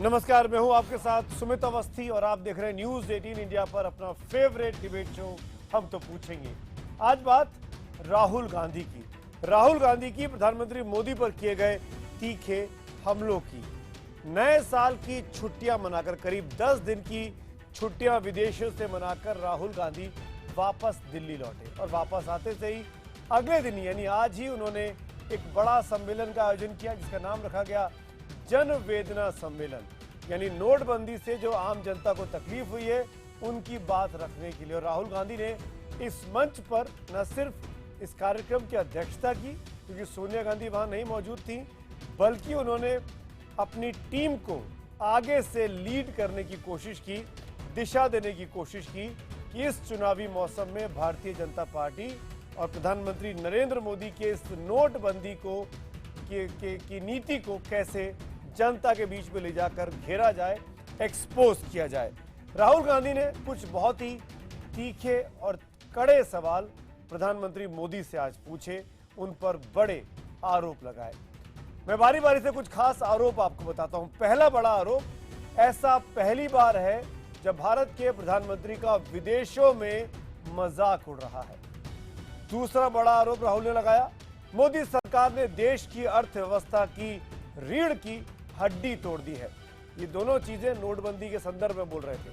नमस्कार, मैं हूं आपके साथ सुमित अवस्थी और आप देख रहे हैं न्यूज 18 इंडिया पर अपना फेवरेट डिबेट शो हम तो पूछेंगे। आज बात राहुल गांधी की। राहुल गांधी की प्रधानमंत्री मोदी पर किए गए तीखे हमलों की। नए साल की छुट्टियां मनाकर, करीब 10 दिन की छुट्टियां विदेशों से मनाकर राहुल गांधी वापस दिल्ली लौटे और वापस आते से ही अगले दिन यानी आज ही उन्होंने एक बड़ा सम्मेलन का आयोजन किया जिसका नाम रखा गया जन वेदना सम्मेलन। यानी नोटबंदी से जो आम जनता को तकलीफ हुई है उनकी बात रखने के लिए। और राहुल गांधी ने इस मंच पर न सिर्फ इस कार्यक्रम की अध्यक्षता की क्योंकि सोनिया गांधी वहां नहीं मौजूद थी, बल्कि उन्होंने अपनी टीम को आगे से लीड करने की कोशिश की, दिशा देने की कोशिश की कि इस चुनावी मौसम में भारतीय जनता पार्टी और प्रधानमंत्री नरेंद्र मोदी के इस नोटबंदी को की नीति को कैसे जनता के बीच में ले जाकर घेरा जाए, एक्सपोज किया जाए। राहुल गांधी ने कुछ बहुत ही तीखे और कड़े सवाल प्रधानमंत्री मोदी से आज पूछे, उन पर बड़े आरोप लगाए। मैं बारी बारी से कुछ खास आरोप आपको बताता हूं। पहला बड़ा आरोप, ऐसा पहली बार है जब भारत के प्रधानमंत्री का विदेशों में मजाक उड़ रहा है। दूसरा बड़ा आरोप राहुल ने लगाया, मोदी सरकार ने देश की अर्थव्यवस्था की रीढ़ की हड्डी तोड़ दी है। ये दोनों चीजें नोटबंदी के संदर्भ में बोल रहे थे।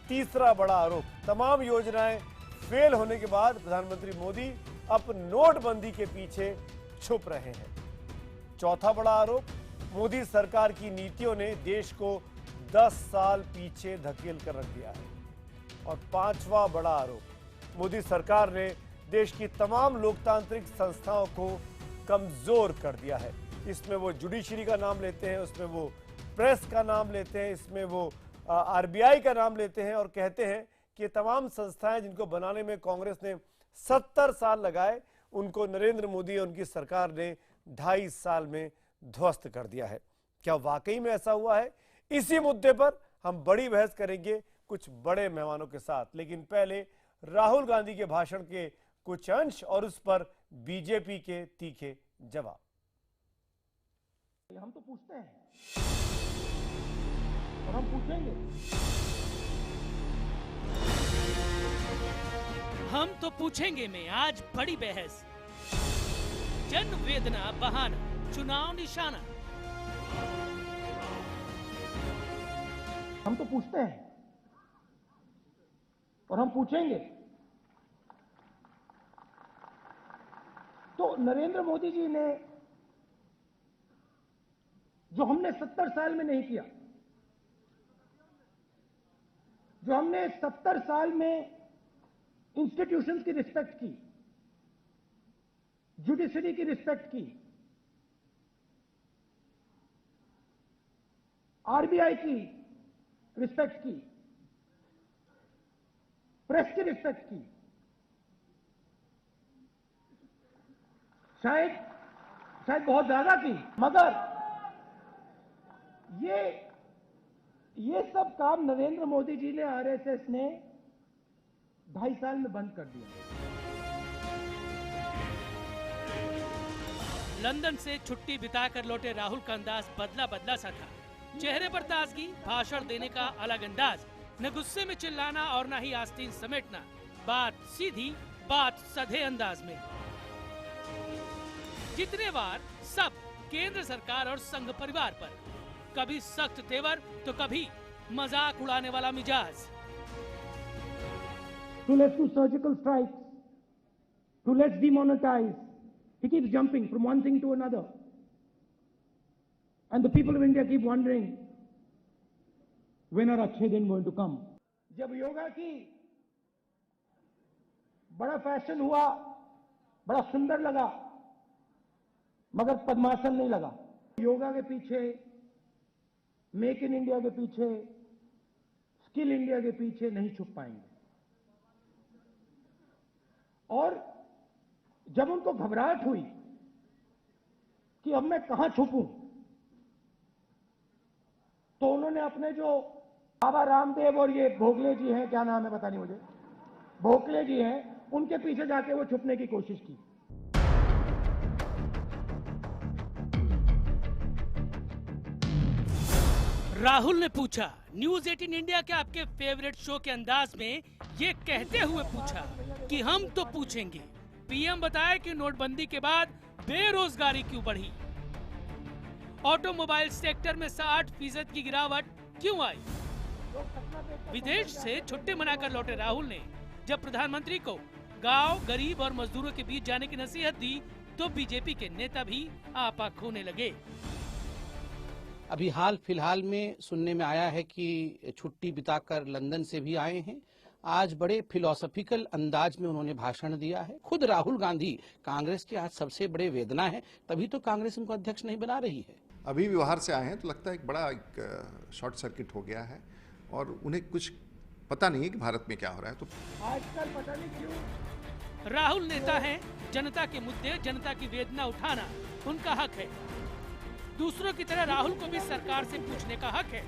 तीसरा बड़ा आरोप, तमाम योजनाएं फेल होने के बाद प्रधानमंत्री मोदी अब नोटबंदी के पीछे छुप रहे हैं। चौथा बड़ा आरोप, मोदी सरकार की नीतियों ने देश को 10 साल पीछे धकेल कर रख दिया है। और पांचवा बड़ा आरोप, मोदी सरकार ने देश की तमाम लोकतांत्रिक संस्थाओं को कमजोर कर दिया है। इसमें वो जुडिशरी का नाम लेते हैं, उसमें वो प्रेस का नाम लेते हैं, इसमें वो आरबीआई का नाम लेते हैं और कहते हैं कि तमाम संस्थाएं जिनको बनाने में कांग्रेस ने 70 साल लगाए, उनको नरेंद्र मोदी और उनकी सरकार ने 2.5 साल में ध्वस्त कर दिया है। क्या वाकई में ऐसा हुआ है? इसी मुद्दे पर हम बड़ी बहस करेंगे कुछ बड़े मेहमानों के साथ। लेकिन पहले राहुल गांधी के भाषण के कुछ अंश और उस पर बीजेपी के तीखे जवाब। हम तो पूछते हैं और हम पूछेंगे। हम तो पूछेंगे में आज बड़ी बहस, जन वेदना बहाना, चुनाव निशाना। हम तो पूछते हैं और हम पूछेंगे। तो नरेंद्र मोदी जी ने जो हमने 70 साल में नहीं किया, जो हमने 70 साल में इंस्टीट्यूशंस की रिस्पेक्ट की, जुडिशरी की रिस्पेक्ट की, आरबीआई की रिस्पेक्ट की, प्रेस की रिस्पेक्ट की, शायद बहुत ज्यादा की, मगर ये सब काम नरेंद्र मोदी जी ने, आरएसएस ने 2.5 साल में बंद कर दिया। लंदन से छुट्टी बिताकर लौटे राहुल का अंदाज बदला बदला सा था। चेहरे पर ताजगी, भाषण देने का अलग अंदाज, न गुस्से में चिल्लाना और न ही आस्तीन समेटना, बात सीधी, बात सधे अंदाज में। जितने बार सब केंद्र सरकार और संघ परिवार पर, कभी सख्त तेवर तो कभी मजाक उड़ाने वाला मिजाज। So let's do surgical strikes. So let's demonetize. He keeps jumping from one thing to another. And the people of India keep wondering, when are अच्छे दिन going to come? जब योगा की बड़ा फैशन हुआ, बड़ा सुंदर लगा, मगर पद्मासन नहीं लगा। योगा के पीछे, मेक इन इंडिया के पीछे, स्किल इंडिया के पीछे नहीं छुप पाएंगे। और जब उनको घबराहट हुई कि अब मैं कहां छुपूं, तो उन्होंने अपने जो बाबा रामदेव और ये भोगले जी हैं, क्या नाम है पता नहीं मुझे, भोगले जी हैं, उनके पीछे जाके वो छुपने की कोशिश की। राहुल ने पूछा, न्यूज 18 इंडिया के आपके फेवरेट शो के अंदाज में ये कहते हुए पूछा कि हम तो पूछेंगे। पीएम बताया कि नोटबंदी के बाद बेरोजगारी क्यों बढ़ी, ऑटोमोबाइल सेक्टर में 60% की गिरावट क्यों आई। विदेश से छुट्टी मनाकर लौटे राहुल ने जब प्रधानमंत्री को गांव, गरीब और मजदूरों के बीच जाने की नसीहत दी तो बीजेपी के नेता भी आपा खोने लगे। अभी हाल फिलहाल में सुनने में आया है कि छुट्टी बिताकर लंदन से भी आए हैं। आज बड़े फिलोसॉफिकल अंदाज में उन्होंने भाषण दिया है। खुद राहुल गांधी कांग्रेस के आज सबसे बड़े वेदना है, तभी तो कांग्रेस उनको अध्यक्ष नहीं बना रही है। अभी भी बाहर से आए हैं तो लगता है एक शॉर्ट सर्किट हो गया है और उन्हें कुछ पता नहीं है कि भारत में क्या हो रहा है। तो आजकल पता नहीं क्यों राहुल नेता हैं, जनता के मुद्दे, जनता की वेदना उठाना उनका हक है। दूसरों की तरह राहुल को भी सरकार से पूछने का हक है।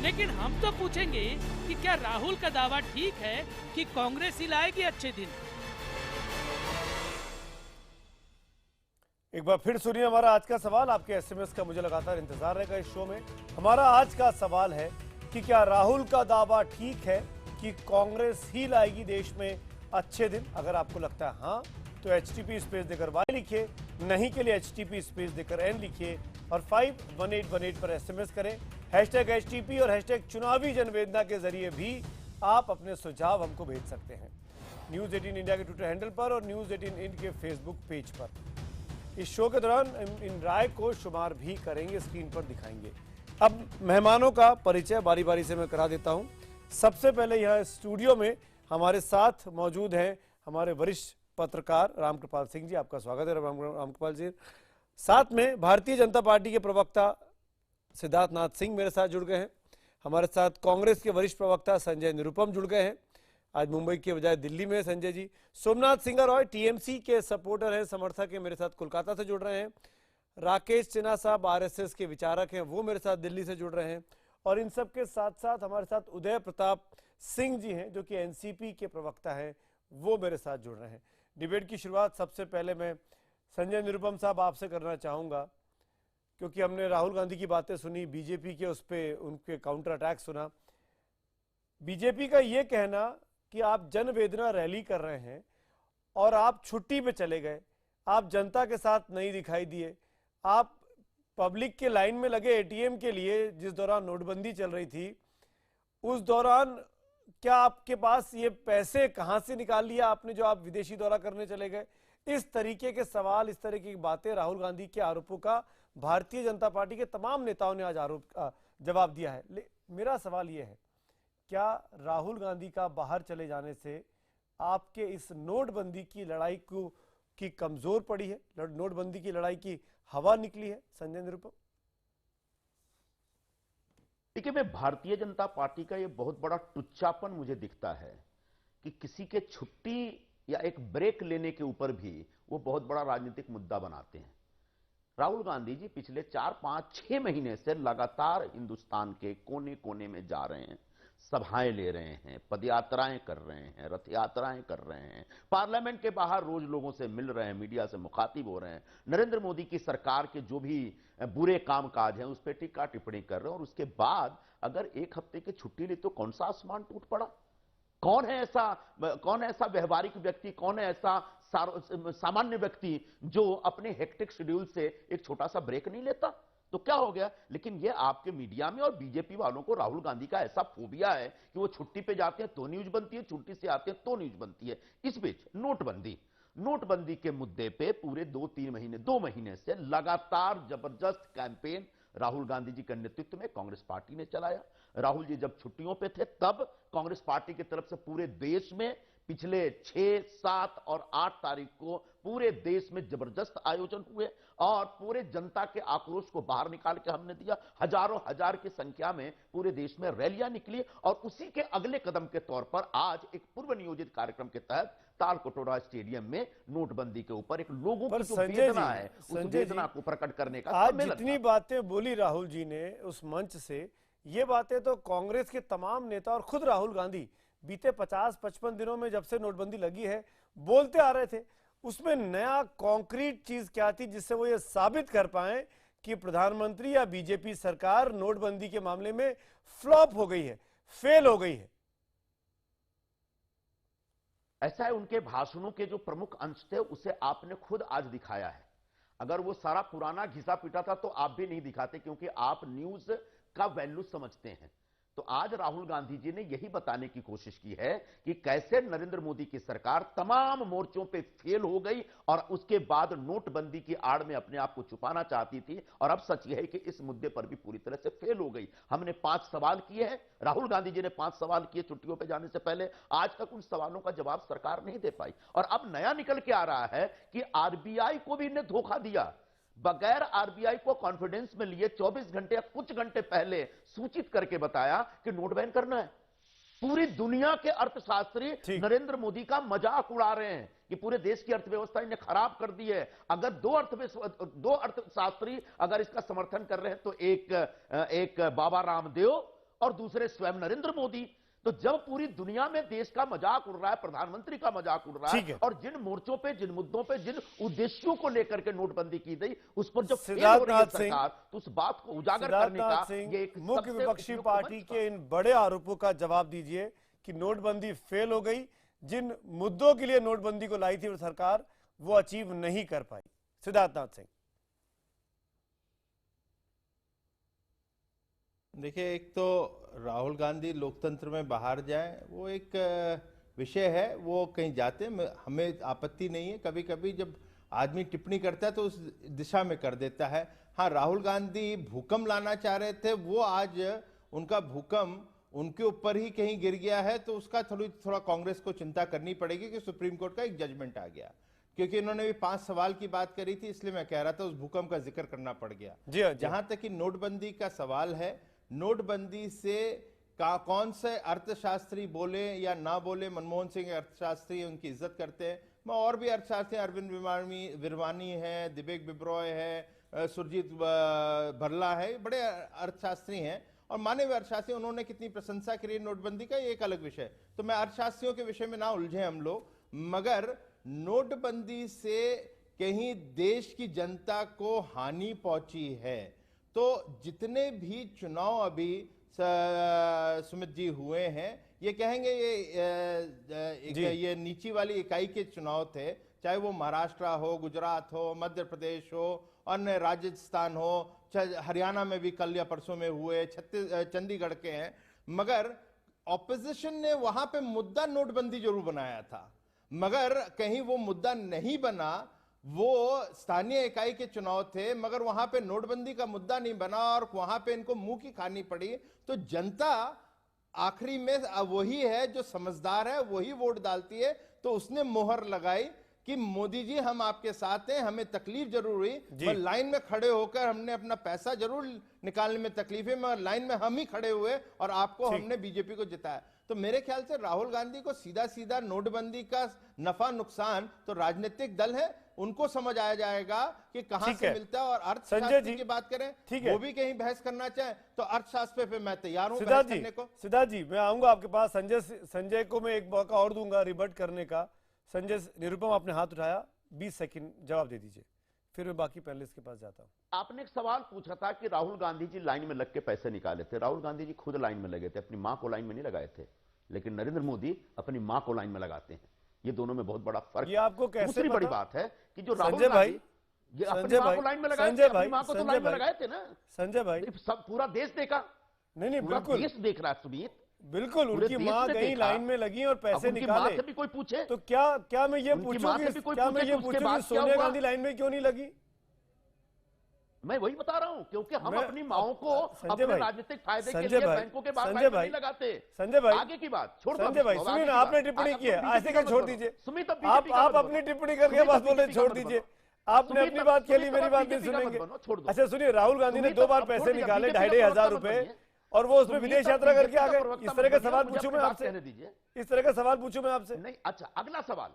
लेकिन हम तो पूछेंगे कि क्या राहुल का दावा ठीक है कि कांग्रेस ही लाएगी अच्छे दिन। एक बार फिर सुनिए हमारा आज का सवाल। आपके एसएमएस का मुझे लगातार इंतजार रहेगा इस शो में। हमारा आज का सवाल है कि क्या राहुल का दावा ठीक है कि कांग्रेस ही लाएगी देश में अच्छे दिन। अगर आपको लगता है हाँ तो HTP स्पेस देकर Y लिखिए, नहीं के लिए HTP स्पेस देकर N लिखिए और 51818 पर एसएमएस करें। #HTP और #चुनावी जनवेदना के जरिए भी आप अपने सुझाव हमको भेज सकते हैं। न्यूज 18 इंडिया के ट्विटर हैंडल पर और न्यूज 18 इंड के फेसबुक पेज पर। इस शो के दौरान इन राय को शुमार भी करेंगे, स्क्रीन पर दिखाएंगे। अब मेहमानों का परिचय बारी बारी से मैं करा देता हूं। सबसे पहले यहाँ स्टूडियो में हमारे साथ मौजूद हैं हमारे वरिष्ठ पत्रकार रामकृपाल सिंह जी। आपका स्वागत है रामकृपाल जी। साथ में भारतीय जनता पार्टी के प्रवक्ता सिद्धार्थ नाथ सिंह मेरे साथ जुड़ गए हैं। हमारे साथ कांग्रेस के वरिष्ठ प्रवक्ता संजय निरुपम जुड़ गए हैं, आज मुंबई के बजाय दिल्ली में संजय जी। सोमनाथ सिंह रॉय TMC के सपोर्टर हैं, समर्थक हैं, मेरे साथ कोलकाता से जुड़ रहे हैं। राकेश सिन्हा साहब RSS के विचारक हैं, वो मेरे साथ दिल्ली से जुड़ रहे हैं। और इन सब के साथ साथ हमारे साथ उदय प्रताप सिंह जी हैं जो कि NCP के प्रवक्ता हैं, वो मेरे साथ जुड़ रहे हैं। डिबेट की शुरुआत सबसे पहले मैं संजय निरुपम साहब आपसे करना चाहूँगा, क्योंकि हमने राहुल गांधी की बातें सुनी, बीजेपी के उस पर उनके काउंटर अटैक सुना। बीजेपी का ये कहना कि आप जनवेदना रैली कर रहे हैं और आप छुट्टी पे चले गए, आप जनता के साथ नहीं दिखाई दिए, आप पब्लिक के लाइन में लगे ATM के लिए जिस दौरान नोटबंदी चल रही थी, उस दौरान क्या आपके पास ये पैसे कहां से निकाल लिया आपने जो आप विदेशी दौरा करने चले गए। इस तरीके के सवाल, इस तरीके की बातें, राहुल गांधी के आरोपों का भारतीय जनता पार्टी के तमाम नेताओं ने आज जवाब दिया है। मेरा सवाल ये है, क्या राहुल गांधी का बाहर चले जाने से आपके इस नोटबंदी की लड़ाई की कमजोर पड़ी है, नोटबंदी की लड़ाई की हवा निकली है? संजय निरुपम। देखिए, मैं भारतीय जनता पार्टी का ये बहुत बड़ा टुच्चापन मुझे दिखता है कि किसी के छुट्टी या एक ब्रेक लेने के ऊपर भी वो बहुत बड़ा राजनीतिक मुद्दा बनाते हैं। राहुल गांधी जी पिछले 4, 5, 6 महीने से लगातार हिंदुस्तान के कोने कोने में जा रहे हैं, सभाएं ले रहे हैं, पदयात्राएं कर रहे हैं, रथ यात्राएं कर रहे हैं, पार्लियामेंट के बाहर रोज लोगों से मिल रहे हैं, मीडिया से मुखातिब हो रहे हैं, नरेंद्र मोदी की सरकार के जो भी बुरे कामकाज हैं उस पर टीका टिप्पणी कर रहे हैं। और उसके बाद अगर 1 हफ्ते की छुट्टी ली तो कौन सा आसमान टूट पड़ा? कौन है ऐसा व्यवहारिक व्यक्ति, कौन है ऐसा सामान्य व्यक्ति जो अपने हेक्टिक शेड्यूल से एक छोटा सा ब्रेक नहीं लेता? तो क्या हो गया? लेकिन ये आपके मीडिया में और बीजेपी वालों को राहुल गांधी का ऐसा फोबिया है कि वो छुट्टी पे जाते हैं तो न्यूज बनती है, छुट्टी से आते हैं तो न्यूज बनती है। इस बीच नोटबंदी के मुद्दे पे पूरे 2 महीने से लगातार जबरदस्त कैंपेन राहुल गांधी जी के नेतृत्व में कांग्रेस पार्टी ने चलाया। राहुल जी जब छुट्टियों पे थे तब कांग्रेस पार्टी की तरफ से पूरे देश में पिछले 6, 7 और 8 तारीख को पूरे देश में जबरदस्त आयोजन हुए और पूरे जनता के आक्रोश को बाहर निकाल के हमने दिया। हजारों हजार की संख्या में पूरे देश में रैलियां निकली और उसी के अगले कदम के तौर पर आज एक पूर्व नियोजित कार्यक्रम के तहत तालकटोरा स्टेडियम में नोटबंदी के ऊपर एक लोगों की जो वेदना है उस वेदना को प्रकट करने का आज जितनी बातें बोली राहुल जी ने उस मंच से, ये बातें तो कांग्रेस के तमाम नेता और खुद राहुल गांधी बीते 50-55 दिनों में जब से नोटबंदी लगी है बोलते आ रहे थे। उसमें नया कॉन्क्रीट चीज क्या थी जिससे वो ये साबित कर पाए कि प्रधानमंत्री या बीजेपी सरकार नोटबंदी के मामले में फ्लॉप हो गई है, फेल हो गई है? ऐसा है, उनके भाषणों के जो प्रमुख अंश थे उसे आपने खुद आज दिखाया है। अगर वो सारा पुराना घिसा पीटा था तो आप भी नहीं दिखाते, क्योंकि आप न्यूज का वैल्यू समझते हैं। तो आज राहुल गांधी जी ने यही बताने की कोशिश की है कि कैसे नरेंद्र मोदी की सरकार तमाम मोर्चों पे फेल हो गई और उसके बाद नोटबंदी की आड़ में अपने आप को छुपाना चाहती थी, और अब सच यह है कि इस मुद्दे पर भी पूरी तरह से फेल हो गई। हमने 5 सवाल किए हैं, राहुल गांधी जी ने 5 सवाल किए छुट्टियों पे जाने से पहले, आज तक उन सवालों का जवाब सरकार नहीं दे पाई। और अब नया निकल के आ रहा है कि आरबीआई को भी इन्हें धोखा दिया। बगैर आरबीआई को कॉन्फिडेंस में लिए 24 घंटे या कुछ घंटे पहले सूचित करके बताया कि नोट बैन करना है। पूरी दुनिया के अर्थशास्त्री नरेंद्र मोदी का मजाक उड़ा रहे हैं कि पूरे देश की अर्थव्यवस्था इन्हें खराब कर दी है। अगर दो अर्थशास्त्री अगर इसका समर्थन कर रहे हैं तो एक बाबा रामदेव और दूसरे स्वयं नरेंद्र मोदी। तो जब पूरी दुनिया में देश का मजाक उड़ रहा है, प्रधानमंत्री का मजाक उड़ रहा है, और जिन मोर्चों पे, जिन मुद्दों पे, जिन उद्देश्यों को लेकर के नोटबंदी की गई उस पर जब फेल हो रही है सरकार, तो उस बात को उजागर करने का ये एक मुख्य विपक्षी पार्टी के इन बड़े आरोपों का जवाब दीजिए कि नोटबंदी फेल हो गई, जिन मुद्दों के लिए नोटबंदी को लाई थी सरकार वो अचीव नहीं कर पाई। सिद्धार्थनाथ सिंह। देखिए, एक तो राहुल गांधी लोकतंत्र में बाहर जाए वो एक विषय है, वो कहीं जाते हैं, हमें आपत्ति नहीं है। कभी कभी जब आदमी टिप्पणी करता है तो उस दिशा में कर देता है। हाँ, राहुल गांधी भूकंप लाना चाह रहे थे, वो आज उनका भूकंप उनके ऊपर ही कहीं गिर गया है, तो उसका थोड़ा कांग्रेस को चिंता करनी पड़ेगी कि सुप्रीम कोर्ट का एक जजमेंट आ गया। क्योंकि इन्होंने भी 5 सवाल की बात करी थी, इसलिए मैं कह रहा था उस भूकंप का जिक्र करना पड़ गया। जहां तक कि नोटबंदी का सवाल है, नोटबंदी से कौन से अर्थशास्त्री बोले या ना बोले, मनमोहन सिंह अर्थशास्त्री उनकी इज्जत करते हैं, मैं और भी अर्थशास्त्री, अरविंद विरवानी है, दिबेक बिब्रॉय है, सुरजीत भरला है, बड़े अर्थशास्त्री हैं और माने हुए अर्थशास्त्री, उन्होंने कितनी प्रशंसा करी नोटबंदी का, ये एक अलग विषय। तो मैं अर्थशास्त्रियों के विषय में ना उलझे हम लोग, मगर नोटबंदी से कहीं देश की जनता को हानि पहुंची है। तो जितने भी चुनाव अभी सुमित जी हुए हैं, ये कहेंगे ये नीची वाली इकाई के चुनाव थे, चाहे वो महाराष्ट्र हो, गुजरात हो, मध्य प्रदेश हो, अन्य राजस्थान हो, हरियाणा में भी कल या परसों में हुए, चंडीगढ़ के हैं, मगर ऑपोजिशन ने वहां पे मुद्दा नोटबंदी जरूर बनाया था, मगर कहीं वो मुद्दा नहीं बना। वो स्थानीय इकाई के चुनाव थे, मगर वहां पे नोटबंदी का मुद्दा नहीं बना और वहां पे इनको मुंह की खानी पड़ी। तो जनता आखिरी में वही है जो समझदार है, वही वोट डालती है। तो उसने मोहर लगाई कि मोदी जी हम आपके साथ हैं, हमें तकलीफ जरूर हुई, पर लाइन में खड़े होकर हमने अपना पैसा जरूर निकालने में तकलीफ है, मगर लाइन में हम ही खड़े हुए और आपको हमने बीजेपी को जिताया। तो मेरे ख्याल से राहुल गांधी को सीधा सीधा नोटबंदी का नफा नुकसान तो राजनीतिक दल है, उनको समझ आया जाएगा कि कहां से मिलता है। और अर्थशास्त्र की बात करें, वो भी कहीं बहस करना चाहे तो अर्थशास्त्र पे मैं तैयार हूं बहस करने को। सिद्धार्थ जी, मैं आऊंगा आपके पास। संजय को मैं एक मौका और दूंगा रिबट करने का। संजय, निरुपम आपने हाथ उठाया, 20 सेकंड जवाब दे दीजिए, फिर मैं बाकी पैनलिस्ट के पास जाता हूं। आपने एक सवाल पूछा था कि राहुल गांधी जी लाइन में लग के पैसे निकाले थे। राहुल गांधी जी खुद लाइन में लगे थे, अपनी मां को लाइन में नहीं लगाए थे, लेकिन नरेंद्र मोदी अपनी मां को लाइन में लगाते हैं। ये दोनों में बहुत बड़ा फर्क है। आपको कैसे दूसरी बड़ी बात है कि जो राहुल गांधी ये अपनी मां को लाइन में लगाए थे, अपनी मां को तो लाइन में लगाए थे ना। संजय भाई, सब पूरा देश देखा, नहीं बिल्कुल देश देख रहा है सुमित, बिल्कुल उनकी मां गई लाइन में लगी और पैसे निकाले। भी कोई पूछे तो क्या मैं ये पूछूं कि सोनिया गांधी लाइन में क्यों नहीं लगी? मैं वही बता रहा हूं, क्योंकि हम अपनी माओं को अपने राजनीतिक फायदे के लिए बैंकों के बाहर नहीं लगाते। संजय भाई, आगे की बात छोड़। संजय भाई सुनिए ना, आपने टिप्पणी की है, ऐसे क्या छोड़ दीजिए। सुमित, आप अपनी टिप्पणी करके बस बोले छोड़ दीजिए। आपने अपनी बात के लिए मेरी बात नहीं सुनेंगे। अच्छा सुनिए, राहुल गांधी ने 2 बार पैसे निकाले 2,500 रुपए, और वो उसमें विदेश यात्रा करके आ गए। इस तरह का सवाल पूछूं मैं आपसे? इस तरह का सवाल पूछूं मैं आपसे? नहीं। अच्छा, अगला सवाल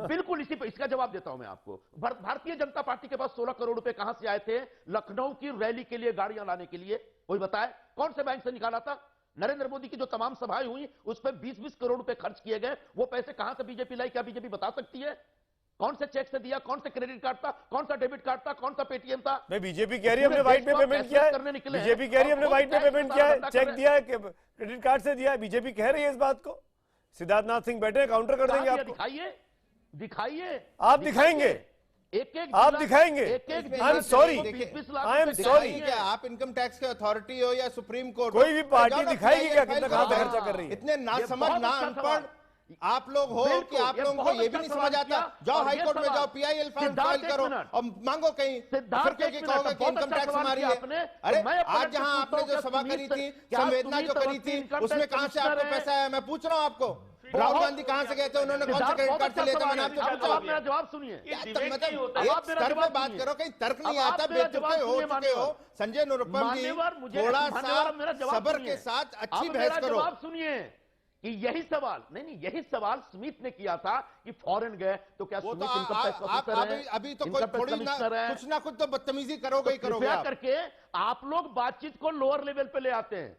बिल्कुल इसी पे, इसका जवाब देता हूं मैं आपको। भारतीय जनता पार्टी के पास 16 करोड़ रुपए कहां से आए थे लखनऊ की रैली के लिए, गाड़ियां लाने के लिए? कोई बताए कौन से बैंक से निकाला था? नरेंद्र मोदी की जो तमाम सभाएं हुई उस पर 20-20 करोड़ रुपए खर्च किए गए, वो पैसे कहां से बीजेपी लाई? क्या बीजेपी बता सकती है? कौन से चेक से दिया, कौन से क्रेडिट कार्ड था, कौन सा डेबिट कार्ड था, कौन सा पेटीएम था? नहीं, बीजेपी कह रही है हमने व्हाइट में पेमेंट किया है, बीजेपी कह रही है हमने व्हाइट में पेमेंट किया है, चेक दिया है, क्रेडिट कार्ड से दिया है, बीजेपी कह रही है इस बात को। सिद्धार्थनाथ सिंह बैठे काउंटर कर देंगे आपको। दिखाइए, दिखाइए, आप दिखाएंगे, एक आप दिखाएंगे। I am sorry, I am sorry. क्या आप इनकम टैक्स के अथॉरिटी हो या सुप्रीम कोर्ट, कोई भी पार्टी दिखाएगी क्या कितना कहां पे खर्चा कर रही है? इतने ना समझ ना अनपढ़ आप लोग हो कि आप लोगों को ये भी नहीं समझ आता। जाओ हाई कोर्ट में जाओ, PIL फाइल करो और मांगो कहीं, फिर क्योंकि कहोगे कि इनकम टैक्स हमारी है। अरे आज जहां आपने जो सभा करी थी, संवेदना जो करी थी, उसमें कहां से आपको पैसा आया? मैं पूछ रहा हूं आपको, राहुल गांधी कहां से गए थे, उन्होंने कौन से क्रेडिट कार्ड से लिए थे? मैंने आपसे पूछा। मेरा जवाब सुनिए, मतलब एक स्तर पे बात करो, कहीं तर्क नहीं आता, बेवकूफे हो चुके हो। संजय निरुपम जी, थोड़ा सा सब्र के साथ अच्छी बहस करो। जवाब सुनिए कि यही सवाल नहीं, यही सवाल स्मिथ ने किया था कि फॉरेन गए तो क्या स्मिथ इनकम टैक्स ऑफिसर हैं? अभी तो कोई थोड़ी ना कुछ ना कुछ तो बदतमीजी करोगे ही करोगे आप। करके आप लोग बातचीत को लोअर लेवल पे ले आते हैं।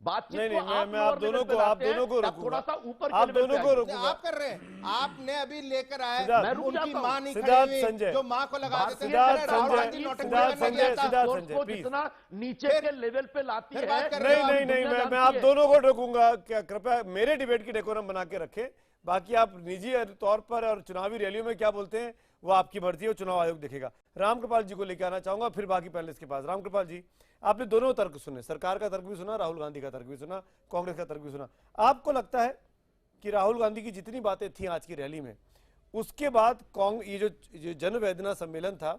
बातचीत नहीं, को मैं आप दोनों को रोकूंगा, थोड़ा सा ऊपर आप दोनों को रोकूंगा। आप कर रहे हैं, आपने अभी लेकर आए, उनकी मां नहीं सिद्धार्थ खड़ी संजय, हुई जो मां को लगा देते हैं। सिद्धार्थ को जितना नीचे के लेवल पे लाती है। नहीं, मैं आप दोनों को रोकूंगा। क्या कृपया मेरे डिबेट की डेकोरम बना के रखें। बाकी आप निजी तौर पर और चुनावी रैलियों में क्या बोलते हैं वो आपकी मर्जी है, चुनाव आयोग देखेगा। रामकृपाल जी को लेकर आना चाहूंगा, फिर बाकी पैनलिस्ट के पास। रामकृपाल जी, आपने दोनों तर्क सुने, सरकार का तर्क भी सुना, राहुल गांधी का तर्क भी सुना, कांग्रेस का तर्क भी सुना। आपको लगता है कि राहुल गांधी की जितनी बातें थी आज की रैली में, उसके बाद ये जो जनवेदना सम्मेलन था,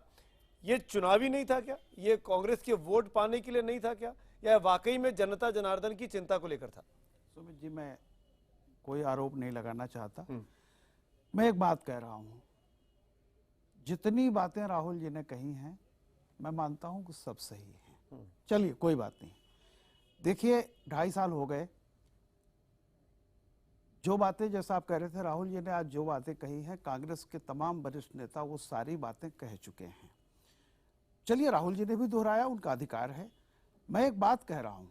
ये चुनावी नहीं था क्या? ये कांग्रेस के वोट पाने के लिए नहीं था क्या, या वाकई में जनता जनार्दन की चिंता को लेकर था? सुमित जी, मैं कोई आरोप नहीं लगाना चाहता, मैं एक बात कह रहा हूं, जितनी बातें राहुल जी ने कही हैं मैं मानता हूं कि सब सही हैं। चलिए कोई बात नहीं। देखिए 2.5 साल हो गए, जो बातें जैसा आप कह रहे थे, राहुल जी ने आज जो बातें कही हैं, कांग्रेस के तमाम वरिष्ठ नेता वो सारी बातें कह चुके हैं। चलिए राहुल जी ने भी दोहराया, उनका अधिकार है। मैं एक बात कह रहा हूं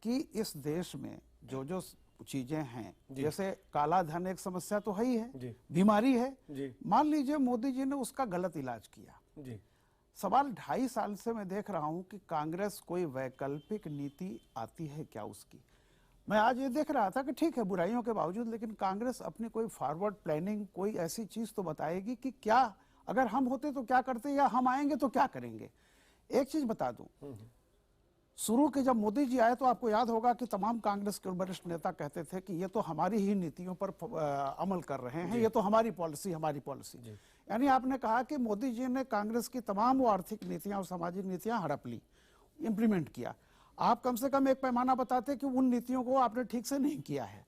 कि इस देश में जो जो चीजें हैं, जैसे काला धन एक समस्या तो है ही है, बीमारी है। मान लीजिए मोदी जी ने उसका गलत इलाज किया। सवाल 2.5 साल से मैं देख रहा हूं कि कांग्रेस कोई वैकल्पिक नीति आती है क्या उसकी। मैं आज ये देख रहा था कि ठीक है बुराइयों के बावजूद, लेकिन कांग्रेस अपनी कोई फॉरवर्ड प्लानिंग, कोई ऐसी चीज तो बताएगी कि क्या अगर हम होते तो क्या करते, या हम आएंगे तो क्या करेंगे। एक चीज बता दूं, शुरू के जब मोदी जी आए तो आपको याद होगा कि तमाम कांग्रेस के वरिष्ठ नेता कहते थे कि ये तो हमारी ही नीतियों पर अमल कर रहे हैं, ये तो हमारी पॉलिसी। यानी आपने कहा कि मोदी जी ने कांग्रेस की तमाम वो आर्थिक नीतियां और सामाजिक नीतियां हड़प ली, इंप्लीमेंट किया। आप कम से कम एक पैमाना बताते कि उन नीतियों को आपने ठीक से नहीं किया है।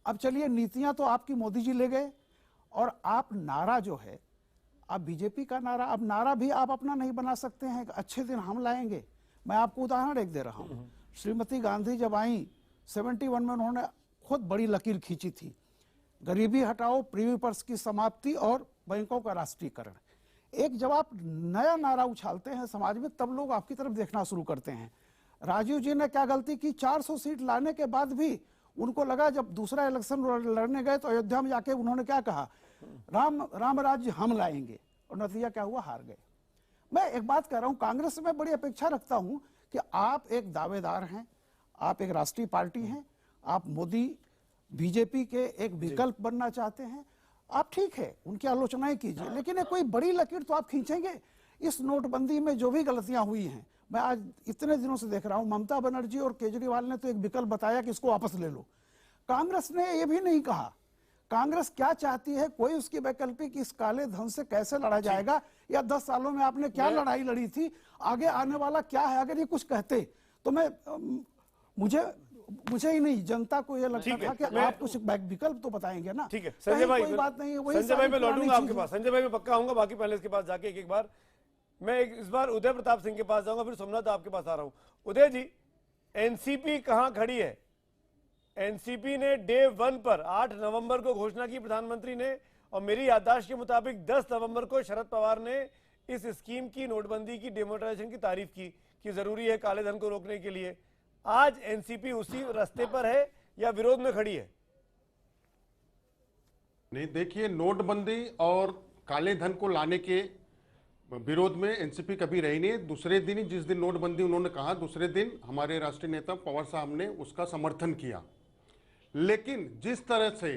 अब चलिए नीतियां तो आपकी मोदी जी ले गए, और आप नारा जो है, आप बीजेपी का नारा, अब नारा भी आप अपना नहीं बना सकते हैं, अच्छे दिन हम लाएंगे। मैं आपको उदाहरण एक दे रहा हूं, श्रीमती गांधी जब आई 71 में, उन्होंने खुद बड़ी लकीर खींची थी, गरीबी हटाओ, प्रीवी पर्स की समाप्ति और बैंकों का राष्ट्रीयकरण। एक जब आप नया नारा उछालते हैं समाज में, तब लोग आपकी तरफ देखना शुरू करते हैं। राजीव जी ने क्या गलती की, 400 सीट लाने के बाद भी उनको लगा, जब दूसरा इलेक्शन लड़ने गए तो अयोध्या में जाके उन्होंने क्या कहा, राम राज्य हम लाएंगे, और नतीजा क्या हुआ, हार गए। मैं एक बात कह रहा हूं, कांग्रेस से मैं बड़ी अपेक्षा रखता हूं कि आप एक दावेदार हैं, आप एक राष्ट्रीय पार्टी हैं, आप मोदी बीजेपी के एक विकल्प बनना चाहते हैं। आप ठीक है उनकी आलोचनाएं कीजिए, लेकिन ये कोई बड़ी लकीर तो आप खींचेंगे। इस नोटबंदी में जो भी गलतियां हुई हैं, मैं आज इतने दिनों से देख रहा हूं, ममता बनर्जी और केजरीवाल ने तो एक विकल्प बताया कि इसको वापस ले लो। कांग्रेस ने ये भी नहीं कहा कांग्रेस क्या चाहती है, कोई उसकी वैकल्पिक इस काले धन से कैसे लड़ा जाएगा, या 10 सालों में आपने क्या लड़ाई लड़ी थी, आगे आने वाला क्या है। अगर ये कुछ कहते तो मैं मुझे ही नहीं, जनता को ये लगता था कि आप कुछ विकल्प तो बताएंगे ना। ठीक है संजय भाई, कोई बात नहीं है। संजय भाई मैं लौटूंगा आपके पास, संजय भाई मैं पक्का आऊंगा, बाकी पहले इसके पास जाके एक बार मैं इस बार उदय प्रताप सिंह के पास जाऊंगा, फिर सोमनाथ आपके पास आ रहा हूं। उदय जी, एनसीपी कहां खड़ी है? एनसीपी ने डे 1 पर 8 नवंबर को घोषणा की प्रधानमंत्री ने, और मेरी याददाश्त के मुताबिक 10 नवंबर को शरद पवार ने इस स्कीम की, नोटबंदी की, डिमोनेटाइजेशन की तारीफ की कि जरूरी है काले धन को रोकने के लिए। आज एनसीपी उसी रास्ते पर है या विरोध में खड़ी है? नहीं, देखिए नोटबंदी और काले धन को लाने के विरोध में एनसीपी कभी रही नहीं। दूसरे दिन ही, जिस दिन नोटबंदी उन्होंने कहा, दूसरे दिन हमारे राष्ट्रीय नेता पवार साहब ने उसका समर्थन किया। लेकिन जिस तरह से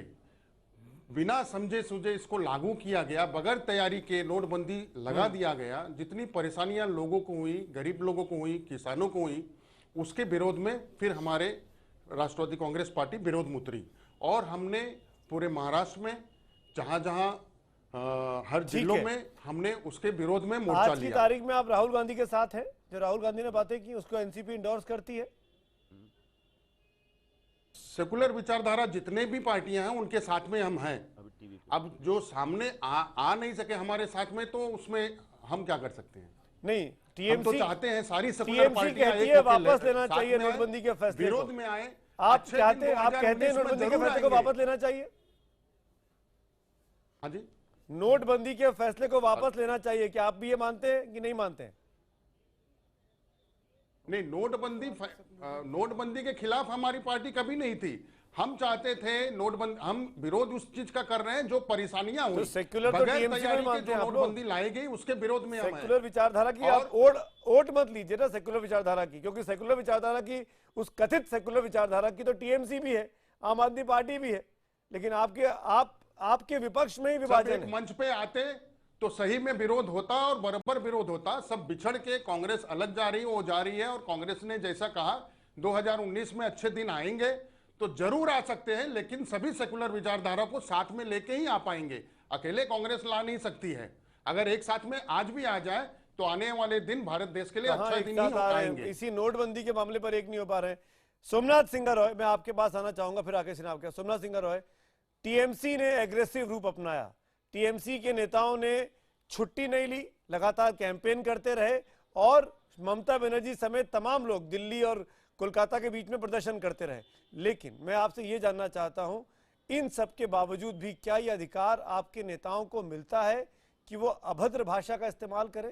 बिना समझे सूझे इसको लागू किया गया, बगैर तैयारी के नोटबंदी लगा दिया गया, जितनी परेशानियां लोगों को हुई, गरीब लोगों को हुई, किसानों को हुई, उसके विरोध में फिर हमारे राष्ट्रवादी कांग्रेस पार्टी विरोध में उतरी और हमने पूरे महाराष्ट्र में जहां जहां हर जिलों में हमने उसके विरोध में मोर्चा लिया। आज की तारीख में आप राहुल गांधी के साथ हैं? जो राहुल गांधी ने बातें की उसको एनसीपी इंडोर्स करती है? सेकुलर विचारधारा जितने भी पार्टियां हैं उनके साथ में हम हैं। अब जो सामने आ नहीं सके हमारे साथ में, तो उसमें हम क्या कर सकते हैं? नहीं, हम तो चाहते हैं सारी सेकुलर पार्टियां कहती है वापस लेना चाहिए नोटबंदी के फैसले, विरोध में आए। आप कहते हैं नोटबंदी के फैसले को वापस लेना चाहिए? हाँ जी, नोटबंदी के फैसले को वापस लेना चाहिए, क्या आप भी ये मानते हैं कि नहीं मानते हैं? नहीं, नोटबंदी के खिलाफ हमारी पार्टी कभी नहीं थी। हम चाहते थे नोटबंदी, हम विरोध उस चीज का कर रहे हैं जो परेशानियां हुई, सेक्युलर तो टीएमसी में मानते हैं, नोटबंदी लाई गई उसके विरोध में हम हैं। सेक्युलर विचारधारा की आप ओट मत लीजिए ना सेक्युलर विचारधारा की, क्योंकि सेक्युलर विचारधारा की, उस कथित सेक्युलर विचारधारा की तो टीएमसी भी है, आम आदमी पार्टी भी है, लेकिन आपके विपक्ष में ही विभाजन है। मंच पे आते तो सही में विरोध होता और बराबर विरोध होता। सब बिछड़ के कांग्रेस अलग जा रही है, वो जा रही है, और कांग्रेस ने जैसा कहा 2019 में अच्छे दिन आएंगे तो जरूर आ सकते हैं, लेकिन सभी सेकुलर विचारधारा को साथ में लेके ही आ पाएंगे। अकेले कांग्रेस ला नहीं सकती है। अगर एक साथ में आज भी आ जाए तो आने वाले दिन भारत देश के लिए अच्छा दिन ही हो पाएंगे। इसी नोटबंदी के मामले पर एक नहीं हो पा रहे हैं। सोमनाथ सिंह रॉय, मैं आपके पास आना चाहूंगा, फिर आके सिन्हा आपके। सोमनाथ सिंह रॉय, टीएमसी ने एग्रेसिव रूप अपनाया, टीएमसी के नेताओं ने छुट्टी नहीं ली, लगातार कैंपेन करते रहे और ममता बनर्जी समेत तमाम लोग दिल्ली और कोलकाता के बीच में प्रदर्शन करते रहे। लेकिन मैं आपसे ये जानना चाहता हूं, इन सब के बावजूद भी क्या ये अधिकार आपके नेताओं को मिलता है कि वो अभद्र भाषा का इस्तेमाल करें,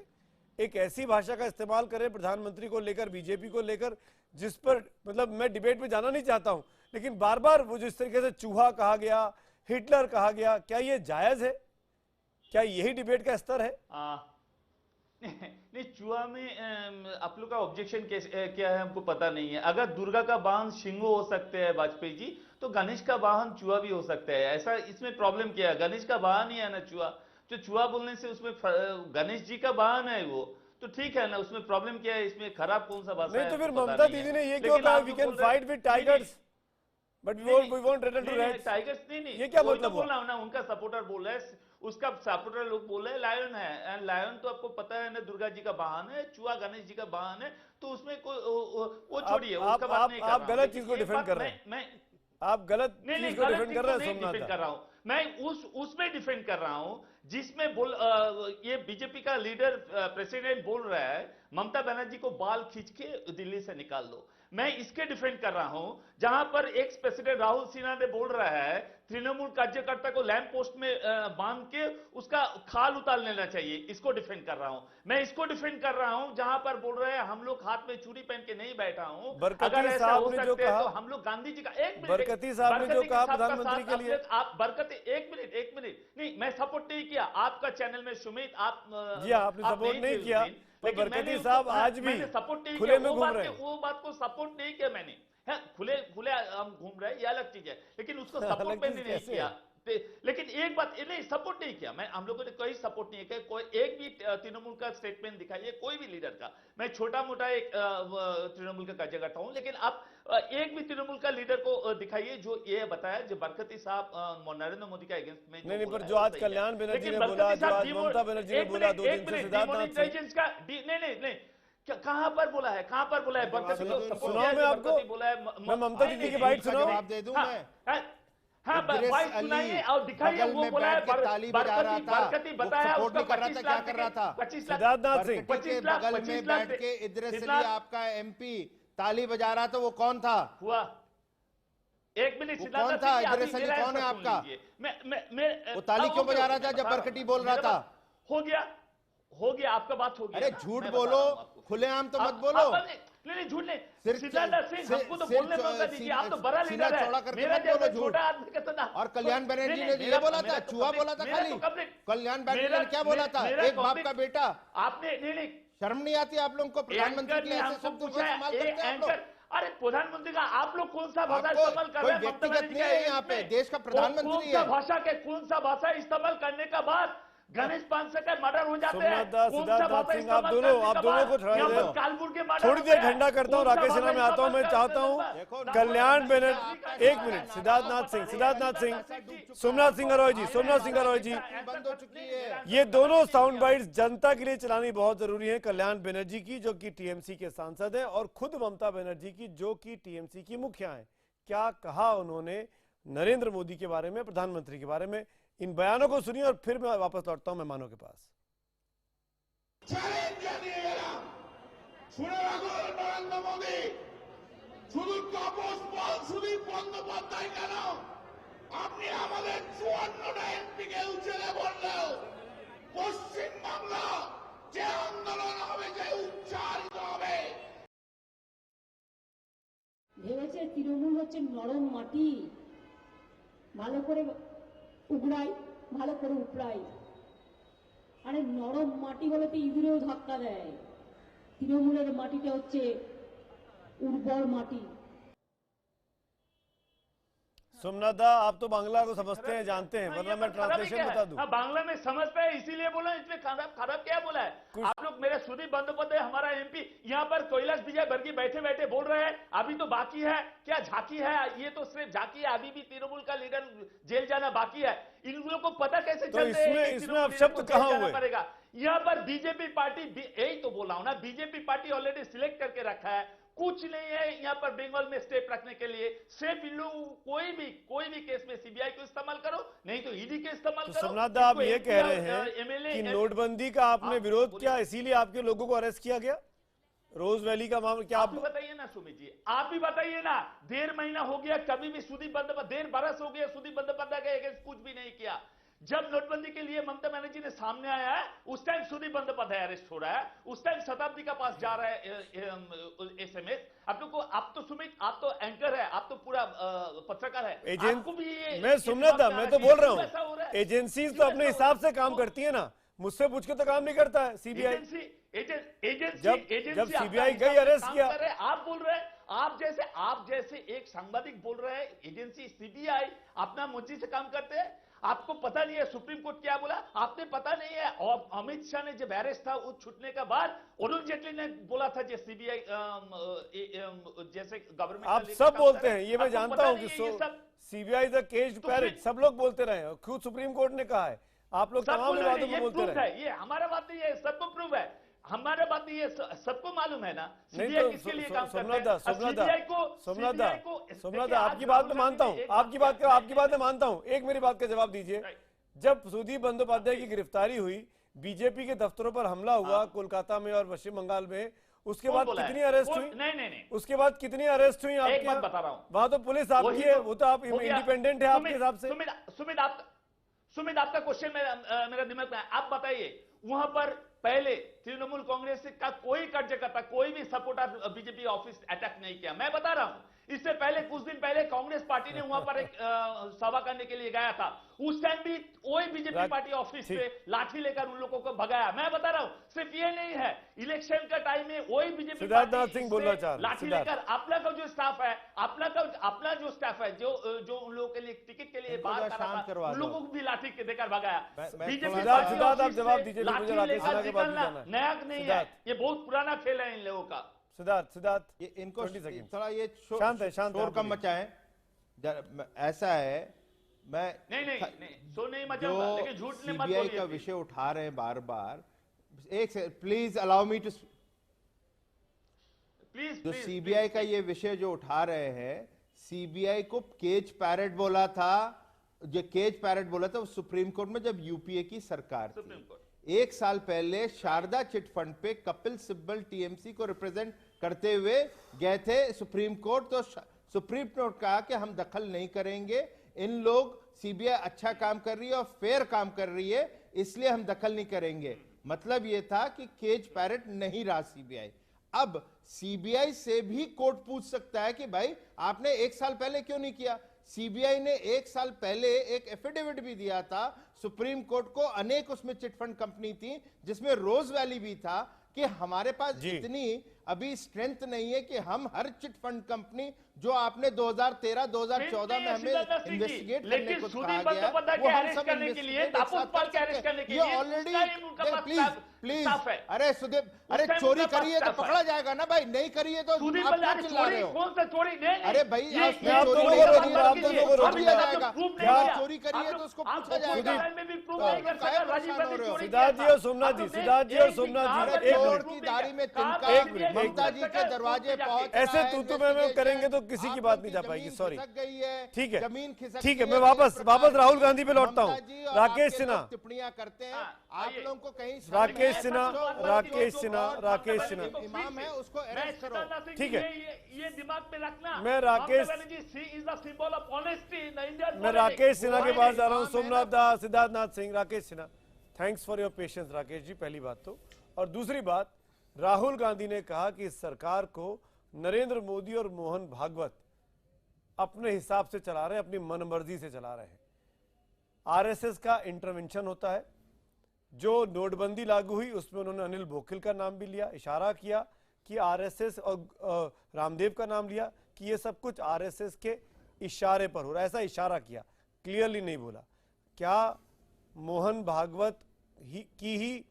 एक ऐसी भाषा का इस्तेमाल करें प्रधानमंत्री को लेकर, बीजेपी को लेकर, जिस पर मतलब मैं डिबेट में जाना नहीं चाहता हूं, लेकिन बार बार वो जिस तरीके से चूहा कहा गया, हिटलर कहा गया, क्या ये जायज है? क्या यही डिबेट का स्तर है? नहीं, चूहा में आप लोग का ऑब्जेक्शन क्या है हमको पता नहीं है। अगर दुर्गा का वाहन सिंह हो सकते हैं वाजपेयी जी, तो गणेश का वाहन चूहा भी हो सकता है। ऐसा इसमें प्रॉब्लम क्या है? गणेश का वाहन ही है ना चूहा, जो चूहा बोलने से उसमें गणेश जी का वाहन है वो तो ठीक है ना, उसमें प्रॉब्लम क्या है? इसमें खराब कौन सा भाषा है? नहीं तो फिर ममता दीदी ने ये क्यों कहा we can fight with tigers but we won't return to reds? Tigers नहीं, ये क्या मतलब बोल रहा हूं ना, उनका सपोर्टर बोल रहा है, उसका सपोर्टर लोग बोल रहे हैं लायन है, एंड लायन तो आपको पता है ना दुर्गा जी का वाहन है, चूहा गणेश जी का वाहन है, तो उसमें कोई वो छोड़िए, उसका बात नहीं कर रहा हूं। आप गलत चीज को डिफेंड कर रहे हैं, आप गलत चीज को डिफेंड कर रहे हैं सोमनाथ कर रहा हूं मैं, उसमें डिफेंड कर रहा हूं जिसमें ये बीजेपी का लीडर प्रेसिडेंट बोल रहा है ममता बनर्जी को बाल खींच के दिल्ली से निकाल दो। मैं इसके डिफेंड कर रहा हूं जहां पर एक्स प्रेसिडेंट राहुल सिन्हा ने बोल रहा है तृणमूल कार्यकर्ता को लैंप पोस्ट में बांध के उसका खाल उतार लेना चाहिए। इसको डिफेंड कर रहा हूं मैं, इसको डिफेंड कर रहा हूं जहां पर बोल रहे हैं हम लोग हाथ में चूड़ी पहन के नहीं बैठा हूं, अगर ऐसा हो सकते हैं तो हम लोग गांधी जी का बरकती साहब ने जो कहा प्रधानमंत्री के लिए, आप बरकती एक मिनट नहीं, मैं सपोर्ट नहीं किया आपका चैनल में सुमित, आप जी आपने सपोर्ट नहीं किया, बरकती साहब आज भी खुले में घूम रहे हैं, वो बात को सपोर्ट नहीं किया मैंने। खुले हम घूम रहे हैं ये अलग चीज है, लेकिन उसको सपोर्ट मैंने नहीं किया। लेकिन एक बात नहीं, सपोर्ट नहीं किया मैं, हम लोगों ने कोई सपोर्ट नहीं किया। कोई एक भी तृणमूल का स्टेटमेंट दिखाइए, कोई भी लीडर का। मैं छोटा मोटा एक तृणमूल का कार्यकर्ता हूं, लेकिन आप एक भी तृणमूल का लीडर को दिखाइए जो ये बताया जो बरकती साहब नरेंद्र मोदी का अगेंस्ट में नहीं, पर जो आज कल्याण बनर्जी ने बोला, जो आज ममता बनर्जी ने बोला 2 दिन से सिद्धार्थनाथ नहीं कहां पर बोला है, कहां पर बोला है? बरकती को सपोर्ट किया है, बरकती बोला है। मैं ममता दीदी की बाइट सुनाऊं? जवाब दे दूं मैं। हाँ, बाइट सुनाइए और दिखाइए। वो बोला है बरकती बताया उसका 25 लाख कर रहा था, 25 लाख सिद्धार्थनाथ सिंह बगल में बैठ के इद्रिस अली आपका एमपी ताली बजा रहा था, वो कौन था? हुआ एक मिनट, कौन था? इद्रिस अली कौन है आपका? वो ताली क्यों बजा रहा था जब बरकती बोल रहा था? हो गया आपका बात हो गया। अरे झूठ बोलो, खुलेआम तो मत बोलो। नहीं झूठ नहीं, सिर्फ- सिद्धार्थ सिंह सिर्फ- हमको तो सिर्फ बोलने मौका दीजिए, आप तो बड़ा सीना लीडर चौड़ा है, करके मेरा मत बोलो जैसा झूठ। छोटा आदमी का तो ना। और कल्याण बनर्जी नहीं, ने मेरा- ये बोला मेरा था, तो चूहा public- बोला था मेरा खाली। तो public- कल्याण बनर्जी मेरा- ने क्या बोला था, मेरा एक बाप public- का बेटा। आपने नहीं शर्म नहीं आती आप लोगों को, प्रधानमंत्री एंकर के ने ऐसे हमको शब्दों को पूछा इस्तेमाल है, करते हैं आप लोग। एंकर, अरे प्रधानमंत्री का आप लोग कौन सा भाषा आपको इस्तेमाल कर कोई रहे हैं? ममता व्यक्तिगत बनर्जी नहीं का है यहाँ पे, इसमें? देश का प्रधानमंत्री कौन सा है। भाषा के कौन सा भाषा इस्तेमाल करने का बाद गणेश पांसे का मर्डर हो जाते हैं। सोमनाथ कौन सिद्धार्थ सा नाथ भाषा सिंह, आप इस्तेमाल दोनों करने का को थोड़ा बाद देर- यहाँ पर कानपुर के मर्डर थोड़ी होते देर हैं। ठंडा करता हूँ, कौन सा राकेश सिन्हा भाषा में आता हूँ, मैं इस्तेमाल चाहता हूँ देखो, कल्याण बनर्जी, एक मिनट, सिद्धार्थ नाथ सिंह, सोमनाथ सिंह रॉय जी, सोमनाथ सिंह रॉय जी, बंद हो चुकी है। ये दोनों साउंड बाइट्स जनता के लिए चलानी बहुत जरूरी है। कल्याण बनर्जी की, जो कि टीएमसी के सांसद हैं, और खुद ममता बनर्जी की, जो कि टीएमसी की मुखिया हैं। क्या कहा उन्होंने नरेंद्र मोदी के बारे में, प्रधानमंत्री के बारे में, इन बयानों को सुनिए और फिर मैं वापस लौटता हूं मेहमानों के पास। চ্যালেঞ্জ জানিয়ে গেলাম, শুনে রাখুন নরেন্দ্র মোদী, শুধু তপস বল সুদীপ বন্দ্যোপাধ্যায় কেন, আপনি আমাদের 54টা এমপিকে উচ্ছেদে বললেও পশ্চিমবাংলা যে আন্দোলন হবে, যে উচ্চারিত হবে, ভেবেছে তৃণমূল হচ্ছে নরম মাটি, ভালো করে উগড়াই, ভালো করে উপড়াই। আরে নরম মাটি হলে তো ইঁদুরেও ধাক্কা দেয়, তৃণমূলের মাটিটা হচ্ছে উর্বর মাটি। सोमनाथ दा, आप तो बांग्ला को समझते हैं, जानते हैं, वरना मैं ट्रांसलेशन बता दूं। बांग्ला में समझते हैं इसीलिए बोला, इसमें खराब क्या बोला है? आप लोग, मेरे सुदीप बंदोपाध्याय हमारा एमपी यहाँ पर कैलाश विजयवर्गीय बैठे बैठे बोल रहे हैं अभी तो बाकी है, क्या झांकी है? ये तो सिर्फ झांकी है, अभी भी तृणमूल का लीडर जेल जाना बाकी है। इन लोगों को पता कैसे तो चलते हैं कि इसमें तृणमूल लीडर अपशब्द को जेल कहाँ जाना हुए? पड़ेगा? यहाँ पर बीजेपी पार्टी, यही तो बोला हूं ना, बीजेपी पार्टी ऑलरेडी सिलेक्ट करके रखा है, कुछ नहीं है यहाँ पर बंगाल में स्टेप रखने के लिए। सिर्फ इन लोग कोई भी केस में सीबीआई को इस्तेमाल करो, नहीं तो ईडी के इस्तेमाल तो करो। सोमनाथ दा, आप इनको ये कह रहे हैं MLA कि नोटबंदी का आपने विरोध किया, इसीलिए आपके लोगों को अरेस्ट किया गया? रोज वैली का मामला क्या आप ही बताइए ना सुमित जी, आप ही बताइए ना। 1.5 महीना हो गया, कभी भी सुदीप बंदोपाध्याय, 1.5 बरस हो गया सुदीप बंदोपाध्याय के अगेंस्ट कुछ भी नहीं किया। जब नोटबंदी के लिए ममता बनर्जी ने सामने आया है, उस टाइम सुदीप बंदोपाध्याय अरेस्ट हो रहा है, उस टाइम शताब्दी का पास जा रहा है एसएमएस। आप लोग को, आप तो सुमित, आप तो एंकर है, आप तो पूरा पत्रकार है, आपको भी ये, मैं सोमनाथ दा, मैं तो बोल रहा ऐसा हो रहा हूँ, है। एजेंसीज तो अपने हिसाब से काम करती है ना, मुझसे पूछ के तो काम नहीं करता है सीबीआई। जब सीबीआई गई अरेस्ट किया, आप बोल रहे हैं, आप जैसे एक सांबादिक बोल रहे हैं एजेंसी सीबीआई अपना मर्जी से काम करते हैं। आपको पता नहीं है सुप्रीम कोर्ट क्या बोला, आपने पता नहीं है। और अमित शाह ने जब अरेस्ट था, वो छूटने के बाद अरुण जेटली ने बोला था जो सीबीआई जैसे गवर्नमेंट, आप सब बोलते हैं, ये मैं जानता हूं कि सीबीआई द केज्ड पैरेट, सब लोग बोलते रहे, खुद सुप्रीम कोर्ट ने कहा है, आप लोग तमाम विवादों में बोलते रहे। ये हमारा बात नहीं है, सबको प्रूव है, हमारा बात नहीं है, सबको मालूम है ना। नहीं तो किसके लिए काम करते हैं? सोमनाथ दा, आपकी बात मैं मानता हूँ, आपकी बात मैं मानता हूँ, एक मेरी बात का जवाब दीजिए। जब सुदीप बंदोपाध्याय की गिरफ्तारी हुई, बीजेपी के दफ्तरों पर हमला हुआ कोलकाता में और पश्चिम बंगाल में, उसके बाद कितनी अरेस्ट हुई? नहीं, उसके बाद कितनी अरेस्ट हुई आपकी? एक बात बता रहा हूं, वहां तो पुलिस आपकी है, वो तो आप इंडिपेंडेंट है आपके हिसाब से। सुमित आपका क्वेश्चन मेरा दिमाग में है, आप बताइए, वहां पर पहले तृणमूल कांग्रेस का कोई कार्यकर्ता, कोई भी सपोर्टर बीजेपी ऑफिस अटैक नहीं किया। मैं बता रहा हूं, इससे पहले कुछ दिन पहले कांग्रेस पार्टी ने वहां पर एक सभा करने के लिए गया था, उस टाइम भी वही बीजेपी पार्टी ऑफिस पे लाठी लेकर उन लोगों को भगाया। मैं बता रहा हूं, सिर्फ ये नहीं है, इलेक्शन का टाइम में वही बीजेपी लाठी लेकर अपना का जो स्टाफ है, अपना जो स्टाफ है, जो उन लोगों के लिए टिकट के लिए बाहर कर रहा था, उन लोगों को भी लाठी देकर भगाया। बीजेपी लाठी लेकर निकलना नया नहीं है, ये बहुत पुराना खेल है इन लोगों का। सिद्धार्थ इनको थोड़ा ये शोर कम मचाएं। ऐसा है, मैं नहीं शोर नहीं मचाऊंगा, लेकिन झूठ ने मत सीबीआई का विषय उठा रहे हैं बार बार। एक प्लीज अलाउ मी टू, जो सीबीआई का ये विषय जो उठा रहे हैं, सीबीआई को केज पैरेट बोला था, जो केज पैरेट बोला था वो सुप्रीम कोर्ट में जब यूपीए की सरकार थी। 1 साल पहले शारदा चिट फंड पे कपिल सिब्बल टीएमसी को रिप्रेजेंट करते हुए गए थे सुप्रीम कोर्ट, तो सुप्रीम कोर्ट कहा कि हम दखल नहीं करेंगे, इन लोग सीबीआई अच्छा काम कर रही है और फेयर काम कर रही है, इसलिए हम दखल नहीं करेंगे। मतलब यह था कि केज पैरेट नहीं रहा सीबीआई। अब सीबीआई से भी कोर्ट पूछ सकता है कि भाई आपने 1 साल पहले क्यों नहीं किया। सीबीआई ने 1 साल पहले एक एफिडेविट भी दिया था सुप्रीम कोर्ट को, अनेक उसमें चिटफंड कंपनी थी जिसमें रोज वैली भी था, कि हमारे पास इतनी अभी स्ट्रेंथ नहीं है कि हम हर चिटफंड कंपनी जो आपने 2013-2014 में हमें इन्वेस्टिगेट करने को कहा गया वो हम सब इन्वेस्टिगेट ये ऑलरेडी प्लीज अरे सुदेव, अरे चोरी करी है तो पकड़ा जाएगा ना भाई, नहीं करी है तो आप क्यों चिल्ला रहे हो? कौन सा चोरी? अरे भाई चोरी करी है तो उसको पूछा जाएगा। सिद्धार्थ जी और सोमनाथ जी, सिद्धार्थ जी और सोमनाथ जी, की दाढ़ी में तिनका ममता जी के दरवाजे पहुंच, ऐसे तू में करेंगे तो किसी की बात नहीं जा पाएगी। सॉरी, गई है, ठीक है, जमीन खिसक, ठीक है, मैं वापस राहुल गांधी पे लौटता हूँ। राकेश सिन्हा टिप्पणियां करते हैं, आप लोगों को कहीं राकेश सिन्हा इमाम है उसको अरेस्ट करो। ठीक है, ये दिमाग में रखना। मैं राकेश सिन्हा के पास जा रहा हूँ। Somnath Das, Siddharth Nath Singh, Rakesh Sinha, thanks for your patience Rakesh ji, पहली बात तो। और दूसरी बात, राहुल गांधी ने कहा कि इस सरकार को नरेंद्र मोदी और मोहन भागवत अपने हिसाब से चला रहे हैं, अपनी मनमर्जी से चला रहे हैं। आरएसएस का इंटरवेंशन होता है। जो नोटबंदी लागू हुई उसमें उन्होंने अनिल बोकिल का नाम भी लिया, इशारा किया कि आरएसएस, और रामदेव का नाम लिया कि ये सब कुछ आरएसएस के इशारे पर हो रहा है, ऐसा इशारा किया, क्लियरली नहीं बोला। क्या मोहन भागवत की ही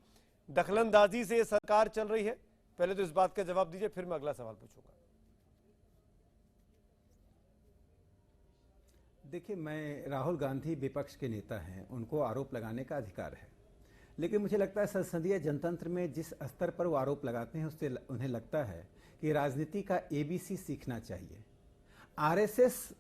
दखलंदाजी से ये सरकार चल रही है? पहले तो इस बात का जवाब दीजिए, फिर मैं अगला सवाल पूछूंगा। देखिए, मैं राहुल गांधी विपक्ष के नेता हैं, उनको आरोप लगाने का अधिकार है, लेकिन मुझे लगता है संसदीय जनतंत्र में जिस स्तर पर वो आरोप लगाते हैं उससे उन्हें लगता है कि राजनीति का एबीसी सीखना चाहिए। आरएसएस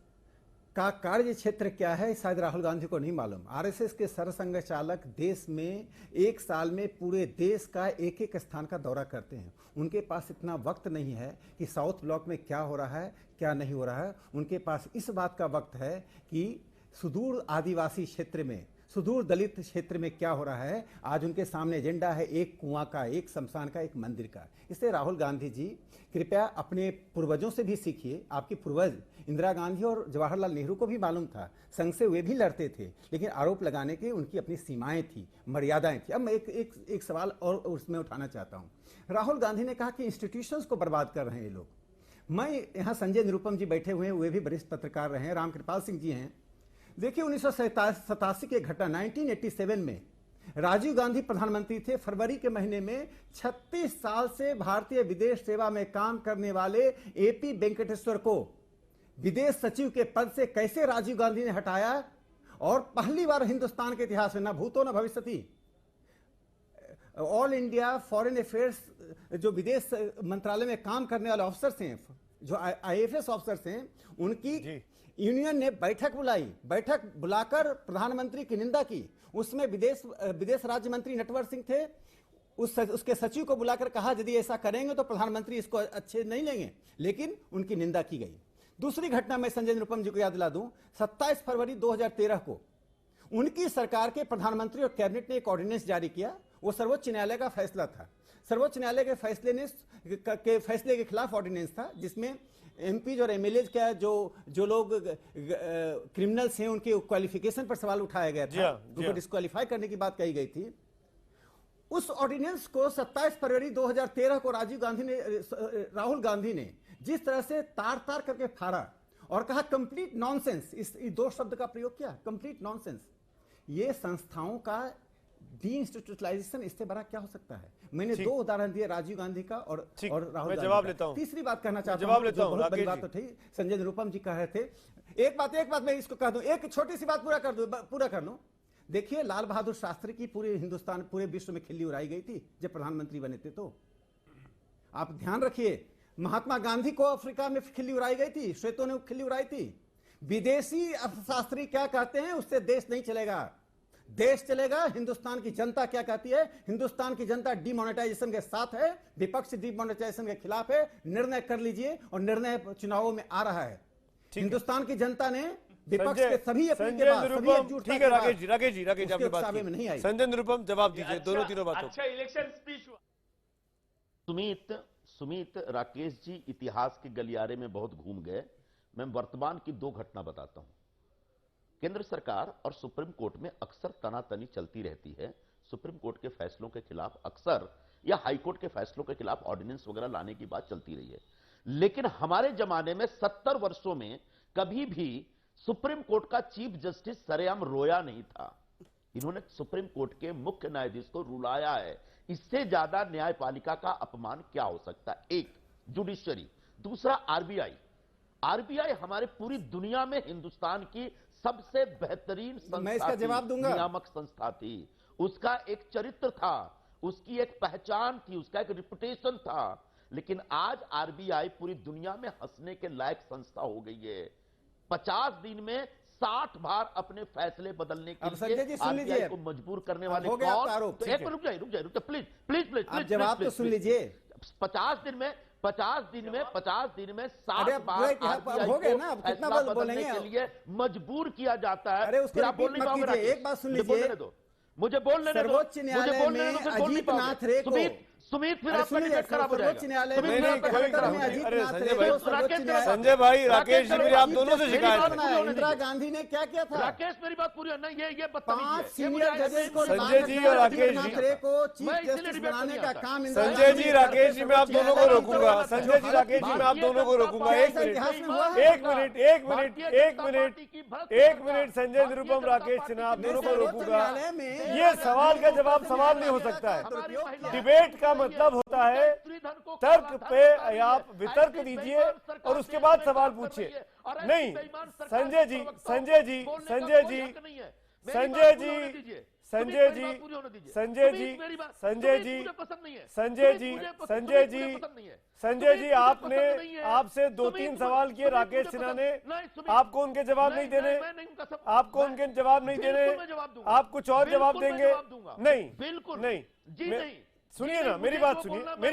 का कार्य क्षेत्र क्या है शायद राहुल गांधी को नहीं मालूम। आरएसएस के सरसंघ चालक देश में 1 साल में पूरे देश का एक एक स्थान का दौरा करते हैं। उनके पास इतना वक्त नहीं है कि साउथ ब्लॉक में क्या हो रहा है क्या नहीं हो रहा है। उनके पास इस बात का वक्त है कि सुदूर आदिवासी क्षेत्र में, सुदूर दलित क्षेत्र में क्या हो रहा है। आज उनके सामने एजेंडा है एक कुआं का, एक शमशान का, एक मंदिर का। इसलिए राहुल गांधी जी कृपया अपने पूर्वजों से भी सीखिए। आपके पूर्वज इंदिरा गांधी और जवाहरलाल नेहरू को भी मालूम था, संघ से वे भी लड़ते थे, लेकिन आरोप लगाने की उनकी अपनी सीमाएं थी, मर्यादाएं थी। अब मैं एक सवाल और उसमें उठाना चाहता हूं। राहुल गांधी ने कहा कि इंस्टीट्यूशंस को बर्बाद कर रहे हैं ये लोग। मैं यहाँ संजय निरुपम जी बैठे हुए हैं, वे भी वरिष्ठ पत्रकार रहे हैं, रामकृपाल सिंह जी हैं। देखिए 1987 की घटना, 1987 में राजीव गांधी प्रधानमंत्री थे। फरवरी के महीने में 36 साल से भारतीय विदेश सेवा में काम करने वाले एपी वेंकटेश्वर को विदेश सचिव के पद से कैसे राजीव गांधी ने हटाया, और पहली बार हिंदुस्तान के इतिहास में, ना भूतो ना भविष्यति, ऑल इंडिया फॉरेन अफेयर्स जो विदेश मंत्रालय में काम करने वाले ऑफिसर्स हैं, जो आईएफएस ऑफिसर्स हैं, उनकी यूनियन ने बैठक बुलाई। बैठक बुलाकर प्रधानमंत्री की निंदा की। उसमें विदेश राज्य मंत्री नटवर सिंह थे। उसके सचिव को बुलाकर कहा यदि ऐसा करेंगे तो प्रधानमंत्री इसको अच्छे नहीं लेंगे, लेकिन उनकी निंदा की गई। दूसरी घटना मैं संजय निरुपम जी को याद दिला दूं, 27 फरवरी 2013 को उनकी सरकार के प्रधानमंत्री और कैबिनेट ने एक ऑर्डिनेंस जारी किया। वो सर्वोच्च न्यायालय का फैसला था। सर्वोच्च न्यायालय के फैसले के खिलाफ ऑर्डिनेंस था, जिसमें एमपी और एमएलए का जो लोग क्रिमिनल्स हैं उनके क्वालिफिकेशन पर सवाल उठाया गया था, उनको डिस्क्वालीफाई करने की बात कही गई थी। उस ऑर्डिनेंस को 27 फरवरी 2013 को राहुल गांधी ने जिस तरह से तार करके फाड़ा और कहा कंप्लीट नॉनसेंस, इस 2 शब्द का प्रयोग किया, कंप्लीट नॉनसेंस। ये संस्थाओं का डी इंस्टीट्यूशनलाइजेशन, इससे बड़ा क्या हो सकता है। मैंने 2 उदाहरण दिए, राजीव गांधी का और राहुल गांधी जवाब लेता हूं। तीसरी बात कहना चाहता हूं, बहुत बड़ी बात तो थी, संजय निरुपम जी कह रहे थे। एक बात मैं इसको कह दूं, एक छोटी सी बात पूरा कर लूं। देखिए लाल बहादुर शास्त्री की पूरे हिंदुस्तान, पूरे विश्व में खिल्ली उड़ाई गई थी जब प्रधानमंत्री बने थे। तो आप ध्यान रखिए, महात्मा गांधी को अफ्रीका में खिल्ली उड़ाई गई थी, श्वेतों ने खिल्ली उड़ाई थी। विदेशी अर्थशास्त्री क्या कहते हैं, उससे देश नहीं चलेगा, देश चलेगा। हिंदुस्तान की जनता क्या कहती है, हिंदुस्तान की जनता डिमोनेटाइजेशन के साथ है, विपक्ष डिमोनेटाइजेशन के खिलाफ है। निर्णय कर लीजिए, और निर्णय चुनावों में आ रहा है। हिंदुस्तान की जनता ने विपक्ष के सभी अपने के बाद सभी एकजुट, ठीक है राकेश जी आपकी बात में नहीं आई। संजय निरुपम जवाब दीजिए, दोनों तीनों बातों। अच्छा, इलेक्शन स्पीच हुआ। सुमित, सुमित, राकेश जी इतिहास के गलियारे में बहुत घूम गए। मैं वर्तमान की 2 घटना बताता हूं। केंद्र सरकार और सुप्रीम कोर्ट में अक्सर तनातनी चलती रहती है। सुप्रीम कोर्ट के फैसलों के खिलाफ अक्सर, या हाई कोर्ट के फैसलों के खिलाफ ऑर्डिनेंस वगैरह लाने की बात चलती रही है। लेकिन हमारे जमाने में 70 वर्षों में कभी भी सुप्रीम कोर्ट का चीफ जस्टिस सरेआम रोया नहीं था। इन्होंने सुप्रीम कोर्ट के मुख्य न्यायाधीश को रुलाया है। इससे ज्यादा न्यायपालिका का अपमान क्या हो सकता है? एक, जुडिशरी। दूसरा, आरबीआई। आरबीआई हमारे पूरी दुनिया में हिंदुस्तान की सबसे बेहतरीन मैं इसका जवाब दूंगा। नियामक संस्था थी। उसका एक चरित्र था, उसकी एक पहचान थी, उसका एक रिपुटेशन था। लेकिन आज आरबीआई पूरी दुनिया में हंसने के लायक संस्था हो गई है। 50 दिन में 60 बार अपने फैसले बदलने के लिए आरबीआई को मजबूर करने वाले कौन? तो एक रुक जाइए प्लीज प्लीज प्लीज प्लीज, जवाब तो सुन लीजिए। 50 दिन में 60 बार हो गए ना, अब कितना बार बोलेंगे? के लिए मजबूर किया जाता है। अरे उसको आप बोल नहीं पाओगे। एक बात सुन लीजिए, मुझे बोलने दो। सर्वोच्च न्यायालय में अजीत नाथ रे को, सुमित फिर आपका डिबेट खराब हो जाएगा। संजय भाई, राकेश जी, मेरी आप दोनों से शिकायत है। इंदिरा गांधी ने क्या किया था? राकेश मेरी बात पूरी नहीं, ये 5 सीनियर जजेस को संजय जी और राकेश जी को चीफ जस्टिस बनाने का काम संजय जी, राकेश जी, मैं आप दोनों को रोकूंगा। संजय जी, राकेश जी, मैं आप दोनों को रोकूंगा। एक मिनट संजय, निरुपम, राकेश सिन्हा, आप दोनों को रोकूंगा। ये सवाल का जवाब सवाल नहीं हो सकता है। डिबेट का मतलब होता है तर्क पे आप वितर्क दीजिए और उसके बाद सवाल पूछिए। नहीं, संजय जी, संजय जी, संजय जी, संजय जी, संजय जी, संजय जी, संजय जी, संजय जी, संजय जी, संजय जी, आपसे 2-3 सवाल किए राकेश सिन्हा ने, आपको उनके जवाब नहीं देने, आपको उनके जवाब नहीं देने, आप कुछ और जवाब देंगे? नहीं, बिल्कुल नहीं। सुनिए ना, मेरी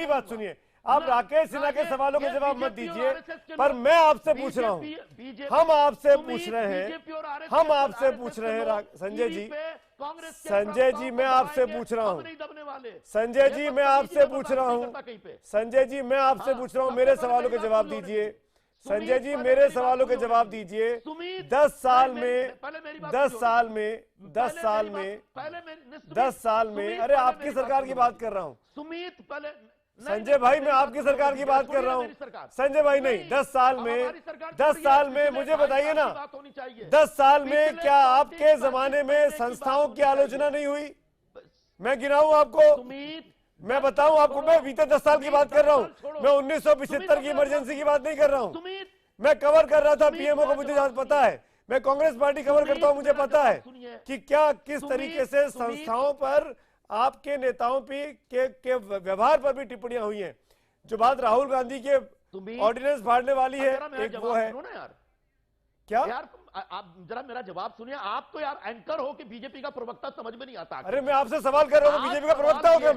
बात सुनिए। आप राकेश सिन्हा के सवालों के जवाब मत दीजिए, पर मैं आपसे पूछ रहा हूं, हम आपसे पूछ रहे हैं संजय जी, संजय जी, मैं आपसे पूछ रहा हूं, संजय जी, मैं आपसे पूछ रहा हूं, संजय जी, मैं आपसे पूछ रहा हूं, मेरे सवालों के जवाब दीजिए। संजय जी, मेरे सवालों के जवाब दीजिए। 10 साल में, अरे आपकी सरकार की बात कर रहा हूं संजय भाई, मैं आपकी सरकार की बात कर रहा हूं। संजय भाई नहीं, 10 साल में मुझे बताइए ना, 10 साल में क्या आपके जमाने में संस्थाओं की आलोचना नहीं हुई? मैं गिनाऊं आपको, मैं बताऊं आपको, मैं बीते 10 साल की बात कर रहा हूं। मैं 1975 की इमरजेंसी की बात नहीं कर रहा हूं। मैं कवर कर रहा था पीएमओ को, मुझे पता है। मैं कांग्रेस पार्टी कवर करता हूं, मुझे पता है कि क्या किस तरीके से संस्थाओं पर, आपके नेताओं के व्यवहार पर भी टिप्पणियां हुई हैं। जो बात राहुल गांधी के ऑर्डिनेंस फाड़ने वाली है, एक वो है। क्या आप जरा मेरा जवाब सुनिए। आप तो यार एंकर हो कि बीजेपी का प्रवक्ता समझ में नहीं आता। अरे मैं आपसे सवाल कर रहा हूँ, बीजेपी का प्रवक्ता हो गया?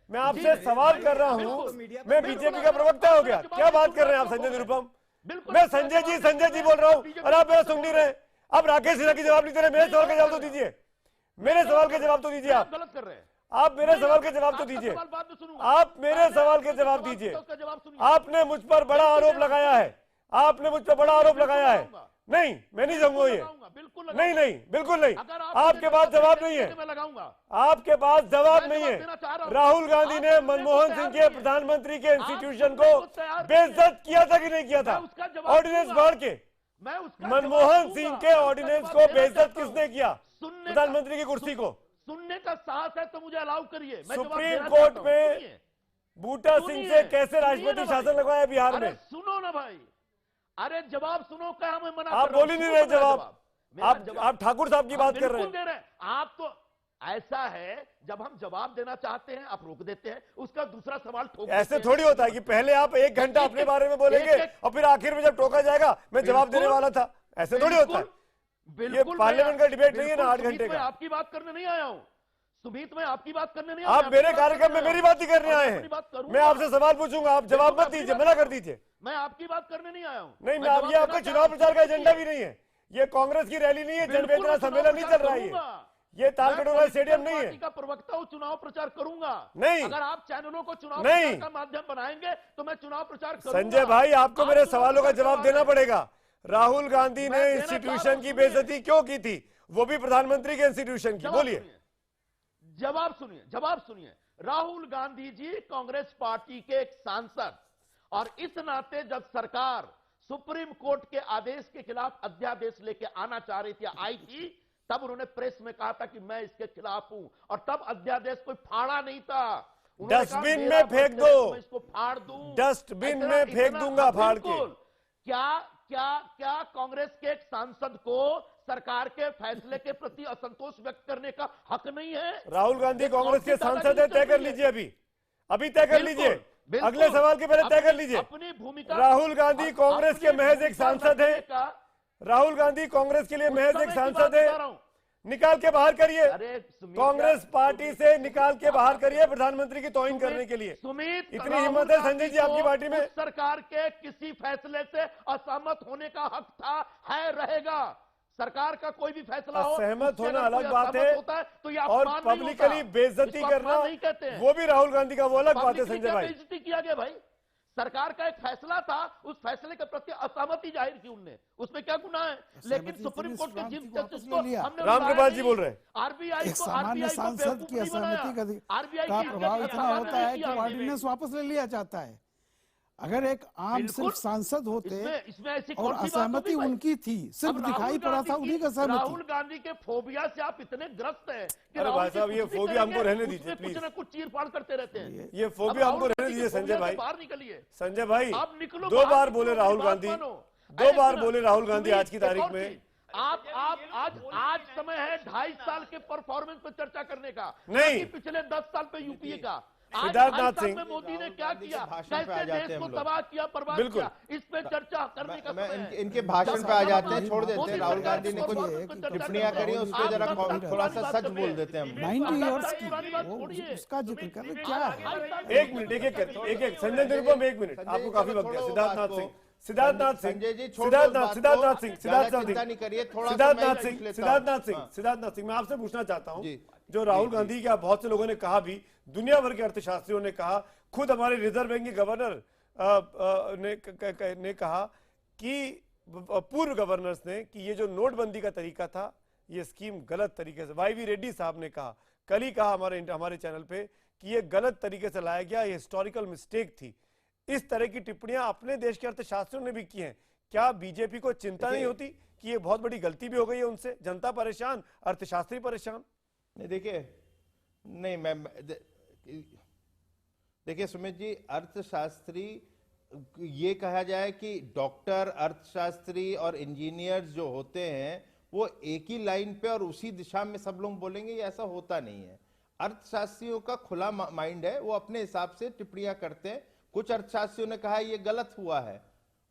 मैं आपसे सवाल कर रहा हूँ, मैं बीजेपी का प्रवक्ता हो गया? क्या बात कर रहे हैं आप संजय निरुपम? मैं संजय जी बोल रहा हूँ और आप मेरा सुन नहीं रहे। अब राकेश सिन्हा की जवाब नहीं दे रहे, मेरे सवाल का जवाब तो दीजिए। मेरे सवाल के जवाब तो दीजिए। आप गलत कर रहे हैं। आप मेरे सवाल के जवाब तो दीजिए। आप मेरे सवाल के जवाब दीजिए। आपने मुझ पर बड़ा आरोप लगाया है, आपने मुझ पर बड़ा आरोप लगाया है। नहीं, मैं नहीं जाऊंगा ये। नहीं, बिल्कुल नहीं। आपके पास जवाब नहीं है, आपके पास जवाब नहीं है। राहुल गांधी ने मनमोहन सिंह के प्रधानमंत्री के इंस्टीट्यूशन को बेइज्जत किया था कि नहीं किया था? ऑर्डिनेंस बढ़ के मनमोहन सिंह के ऑर्डिनेंस को बेइज्जत किसने किया? प्रधानमंत्री की कुर्सी को। सुनने का साहस है तो मुझे अलाउ करिए। सुप्रीम कोर्ट में बूटा सिंह से कैसे राष्ट्रपति शासन लगवाया बिहार में? सुनो ना भाई, अरे जवाब सुनो। क्या हमें मना? आप बोल ही नहीं रहे जवाब। आप ठाकुर साहब की बात कर रहे हैं। आप तो ऐसा है, जब हम जवाब देना चाहते हैं आप रोक देते हैं, उसका दूसरा सवाल ठोक। ऐसे थोड़ी होता है कि पहले आप 1 घंटा अपने बारे में बोलेंगे और फिर आखिर में जब टोका जाएगा मैं जवाब देने वाला था। ऐसे थोड़ी होता है। ये पार्लियामेंट का डिबेट नहीं है ना 8 घंटे का। आपकी बात करने नहीं आया हूँ सुमित, मैं आपकी बात करने नहीं। आप मेरे कार्यक्रम में मेरी बात ही करने आए हैं। मैं आपसे सवाल पूछूंगा, आप जवाब मत दीजिए, मना कर दीजिए। मैं आपकी बात करने नहीं आया हूँ। नहीं, मैं ये आपका चुनाव प्रचार का एजेंडा भी नहीं है, ये कांग्रेस की रैली नहीं है, जनवेदना सम्मेलन नहीं चल रहा है। ये तालकटोरा स्टेडियम नहीं है। पार्टी का प्रवक्ता हूं, चुनाव प्रचार करूंगा। नहीं, अगर आप चैनलों को चुनाव नहीं, प्रचार का माध्यम बनाएंगे तो मैं चुनाव प्रचार करूंगा। संजय भाई, आपको मेरे सवालों का जवाब देना पड़ेगा। राहुल गांधी ने इंस्टीट्यूशन की बेइज्जती क्यों की थी, वो भी प्रधानमंत्री के इंस्टीट्यूशन की? बोलिए। जवाब सुनिए, जवाब सुनिए। राहुल गांधी जी कांग्रेस पार्टी के एक सांसद, और इस नाते जब सरकार सुप्रीम कोर्ट के आदेश के खिलाफ अध्यादेश लेके आना चाह रही थी, आई थी, तब उन्होंने प्रेस में कहा था कि मैं इसके खिलाफ हूं, और तब अध्यादेश कोई फाड़ा नहीं था। डस्टबिन में फेंक दो, मैं इसको फाड़ दूं, डस्टबिन में फेंक दूंगा फाड़ के। क्या क्या क्या कांग्रेस के एक सांसद को सरकार के फैसले के प्रति असंतोष व्यक्त करने का हक नहीं है? राहुल गांधी कांग्रेस के सांसद है, तय कर लीजिए। अभी तय कर लीजिए, अगले सवाल के पहले तय कर लीजिए। अपनी भूमिका, राहुल गांधी कांग्रेस के महज एक सांसद है। राहुल गांधी कांग्रेस के लिए महज एक सांसद है, निकाल के बाहर करिए, कांग्रेस पार्टी से निकाल के बाहर करिए प्रधानमंत्री की तौहीन करने के लिए। सुमित, इतनी हिम्मत है संजय जी आपकी पार्टी में? सरकार के किसी फैसले से असहमत होने का हक था, है, रहेगा। सरकार का कोई भी फैसला हो, असहमत होना अलग बात है, तो ये और अपमान नहीं पब्लिकली होता। बेइज्जती इसको करना अपमान नहीं कहते हैं। वो भी राहुल गांधी का वो अलग बात है संजय भाई। बेइज्जती किया गया भाई, सरकार का एक फैसला था, उस फैसले के प्रति असहमति जाहिर की उनने, उसमें क्या गुनाह है? लेकिन सुप्रीम कोर्ट के चीफ जस्टिस को हमने रामकृपाल जी बोल रहे हैं, आरबीआई को, सामान्य सांसद की असहमति का प्रभाव इतना होता है कि ऑर्डिनेंस वापस ले लिया जाता है। अगर एक आम सिर्फ सांसद होते और असहमति उनकी थी, सिर्फ दिखाई पड़ा था उन्हीं का सहमति। राहुल गांधी के फोबिया से आप इतने ग्रस्त हैं कि अरे भाई साहब, ये फोबिया हमको रहने दीजिए प्लीज। कुछ न कुछ चीर फाड़ करते रहते हैं, ये फोबिया हमको रहने दीजिए संजय भाई। बाहर निकलिए संजय भाई, आप निकलो, 2 बार बोले राहुल गांधी, 2 बार बोले राहुल गांधी आज की तारीख में। आप आज समय है 2.5 साल के परफॉर्मेंस पर चर्चा करने का, नहीं पिछले 10 साल पे यूपीए का। सिद्धार्थनाथ सिंह, मोदी ने क्या किया, कैसे देश को तबाह किया, बर्बाद किया, इस पे चर्चा करने का समय है। इनके भाषण पे आ जाते हैं, छोड़ देते हैं। राहुल गांधी ने कुछ टिप्पणियां करी, उस पर जरा थोड़ा सा सच बोल देते हैं। 90 इयर्स की उसका जिक्र कर रहे क्या है? एक मिनट, एक संजय निरुपम, 1 मिनट, आपको काफी वक्त दिया। सिद्धार्थनाथ सिंह, सिद्धार्थनाथ सिंह, मैं आपसे पूछना चाहता हूं, जो राहुल गांधी के बहुत से लोगों ने कहा, भी दुनिया भर के अर्थशास्त्रियों ने कहा, खुद हमारे रिजर्व बैंक के गवर्नर ने कहा कि पूर्व गवर्नर्स ने कि ये जो नोटबंदी का तरीका था, ये स्कीम गलत तरीके से, वाई वी रेड्डी साहब ने कहा, कल ही कहा हमारे चैनल पे कि ये गलत तरीके से लाया गया, ये हिस्टोरिकल मिस्टेक थी। इस तरह की टिप्पणियां अपने देश के अर्थशास्त्रियों ने भी की हैं। क्या बीजेपी को चिंता नहीं होती कि ये बहुत बड़ी गलती भी हो गई है उनसे? जनता परेशान, अर्थशास्त्री परेशान। नहीं देखिए सुमित जी, अर्थशास्त्री, ये कहा जाए कि डॉक्टर, अर्थशास्त्री और इंजीनियर्स जो होते हैं वो एक ही लाइन पे और उसी दिशा में सब लोग बोलेंगे, ये ऐसा होता नहीं है। अर्थशास्त्रियों का खुला माइंड है, वो अपने हिसाब से टिप्पणियां करते हैं। कुछ अर्थशास्त्रियों ने कहा ये गलत हुआ है,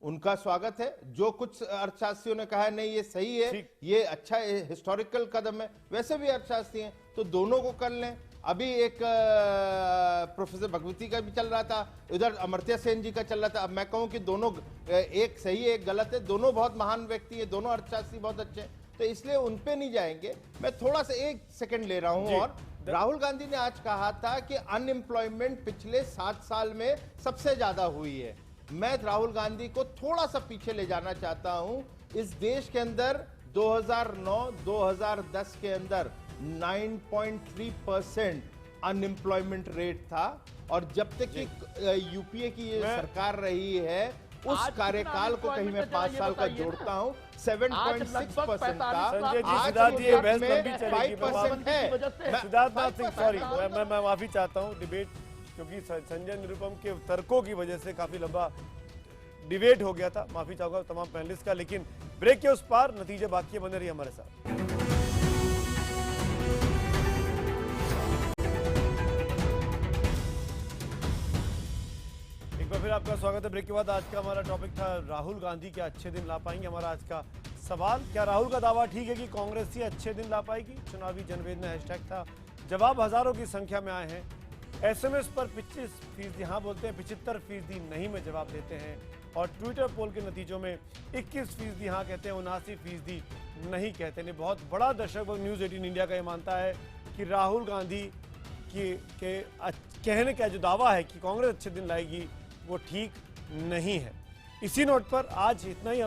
उनका स्वागत है। जो कुछ अर्थशास्त्रियों ने कहा नहीं ये सही है, ये अच्छा हिस्टोरिकल कदम है, वैसे भी अर्थशास्त्री हैं, तो दोनों को कर लें। अभी एक प्रोफेसर भगवती का भी चल रहा था, उधर अमर्त्य सेन जी का चल रहा था। अब मैं कहूं कि दोनों, एक सही है एक गलत है, दोनों बहुत महान व्यक्ति है, दोनों अर्थशास्त्री बहुत अच्छे हैं, तो इसलिए उन पे नहीं जाएंगे। मैं थोड़ा सा 1 सेकंड ले रहा हूं। और राहुल गांधी ने आज कहा था कि अनएम्प्लॉयमेंट पिछले 7 साल में सबसे ज्यादा हुई है। मैं राहुल गांधी को थोड़ा सा पीछे ले जाना चाहता हूं। इस देश के अंदर 2009-2010 के अंदर 9.3% अनएम्प्लॉयमेंट रेट था, और जब तक कि यूपीए की ये सरकार रही है, उस कार्यकाल को कहीं मैं 5 साल का जोड़ता हूं, 7.6% था। सिद्धार्थ जी, बहस लंबी चलेगी, 5% है। सिद्धार्थनाथ सिंह, सॉरी, मैं माफी चाहता हूं, डिबेट क्योंकि संजय निरुपम के तर्कों की वजह से काफी लंबा डिबेट हो गया था, माफी चाहूंगा तमाम पैनलिस्ट का। लेकिन ब्रेक के उस पार नतीजे बाकी बने रही हमारे साथ। एक बार फिर आपका स्वागत है। ब्रेक के बाद आज का हमारा टॉपिक था राहुल गांधी क्या अच्छे दिन ला पाएंगे। हमारा आज का सवाल, क्या राहुल का दावा ठीक है कि कांग्रेस ही अच्छे दिन ला पाएगी? चुनावी जनवेदना हैशटैग था। जवाब हजारों की संख्या में आए हैं। एसएमएस पर 25% हाँ बोलते हैं, 75% नहीं में जवाब देते हैं, और ट्विटर पोल के नतीजों में 21% हाँ कहते हैं, 79% नहीं कहते। नहीं, बहुत बड़ा दर्शक वर्ग न्यूज़ 18 इंडिया का ये मानता है कि राहुल गांधी के कहने का जो दावा है कि कांग्रेस अच्छे दिन लाएगी वो ठीक नहीं है। इसी नोट पर आज इतना ही।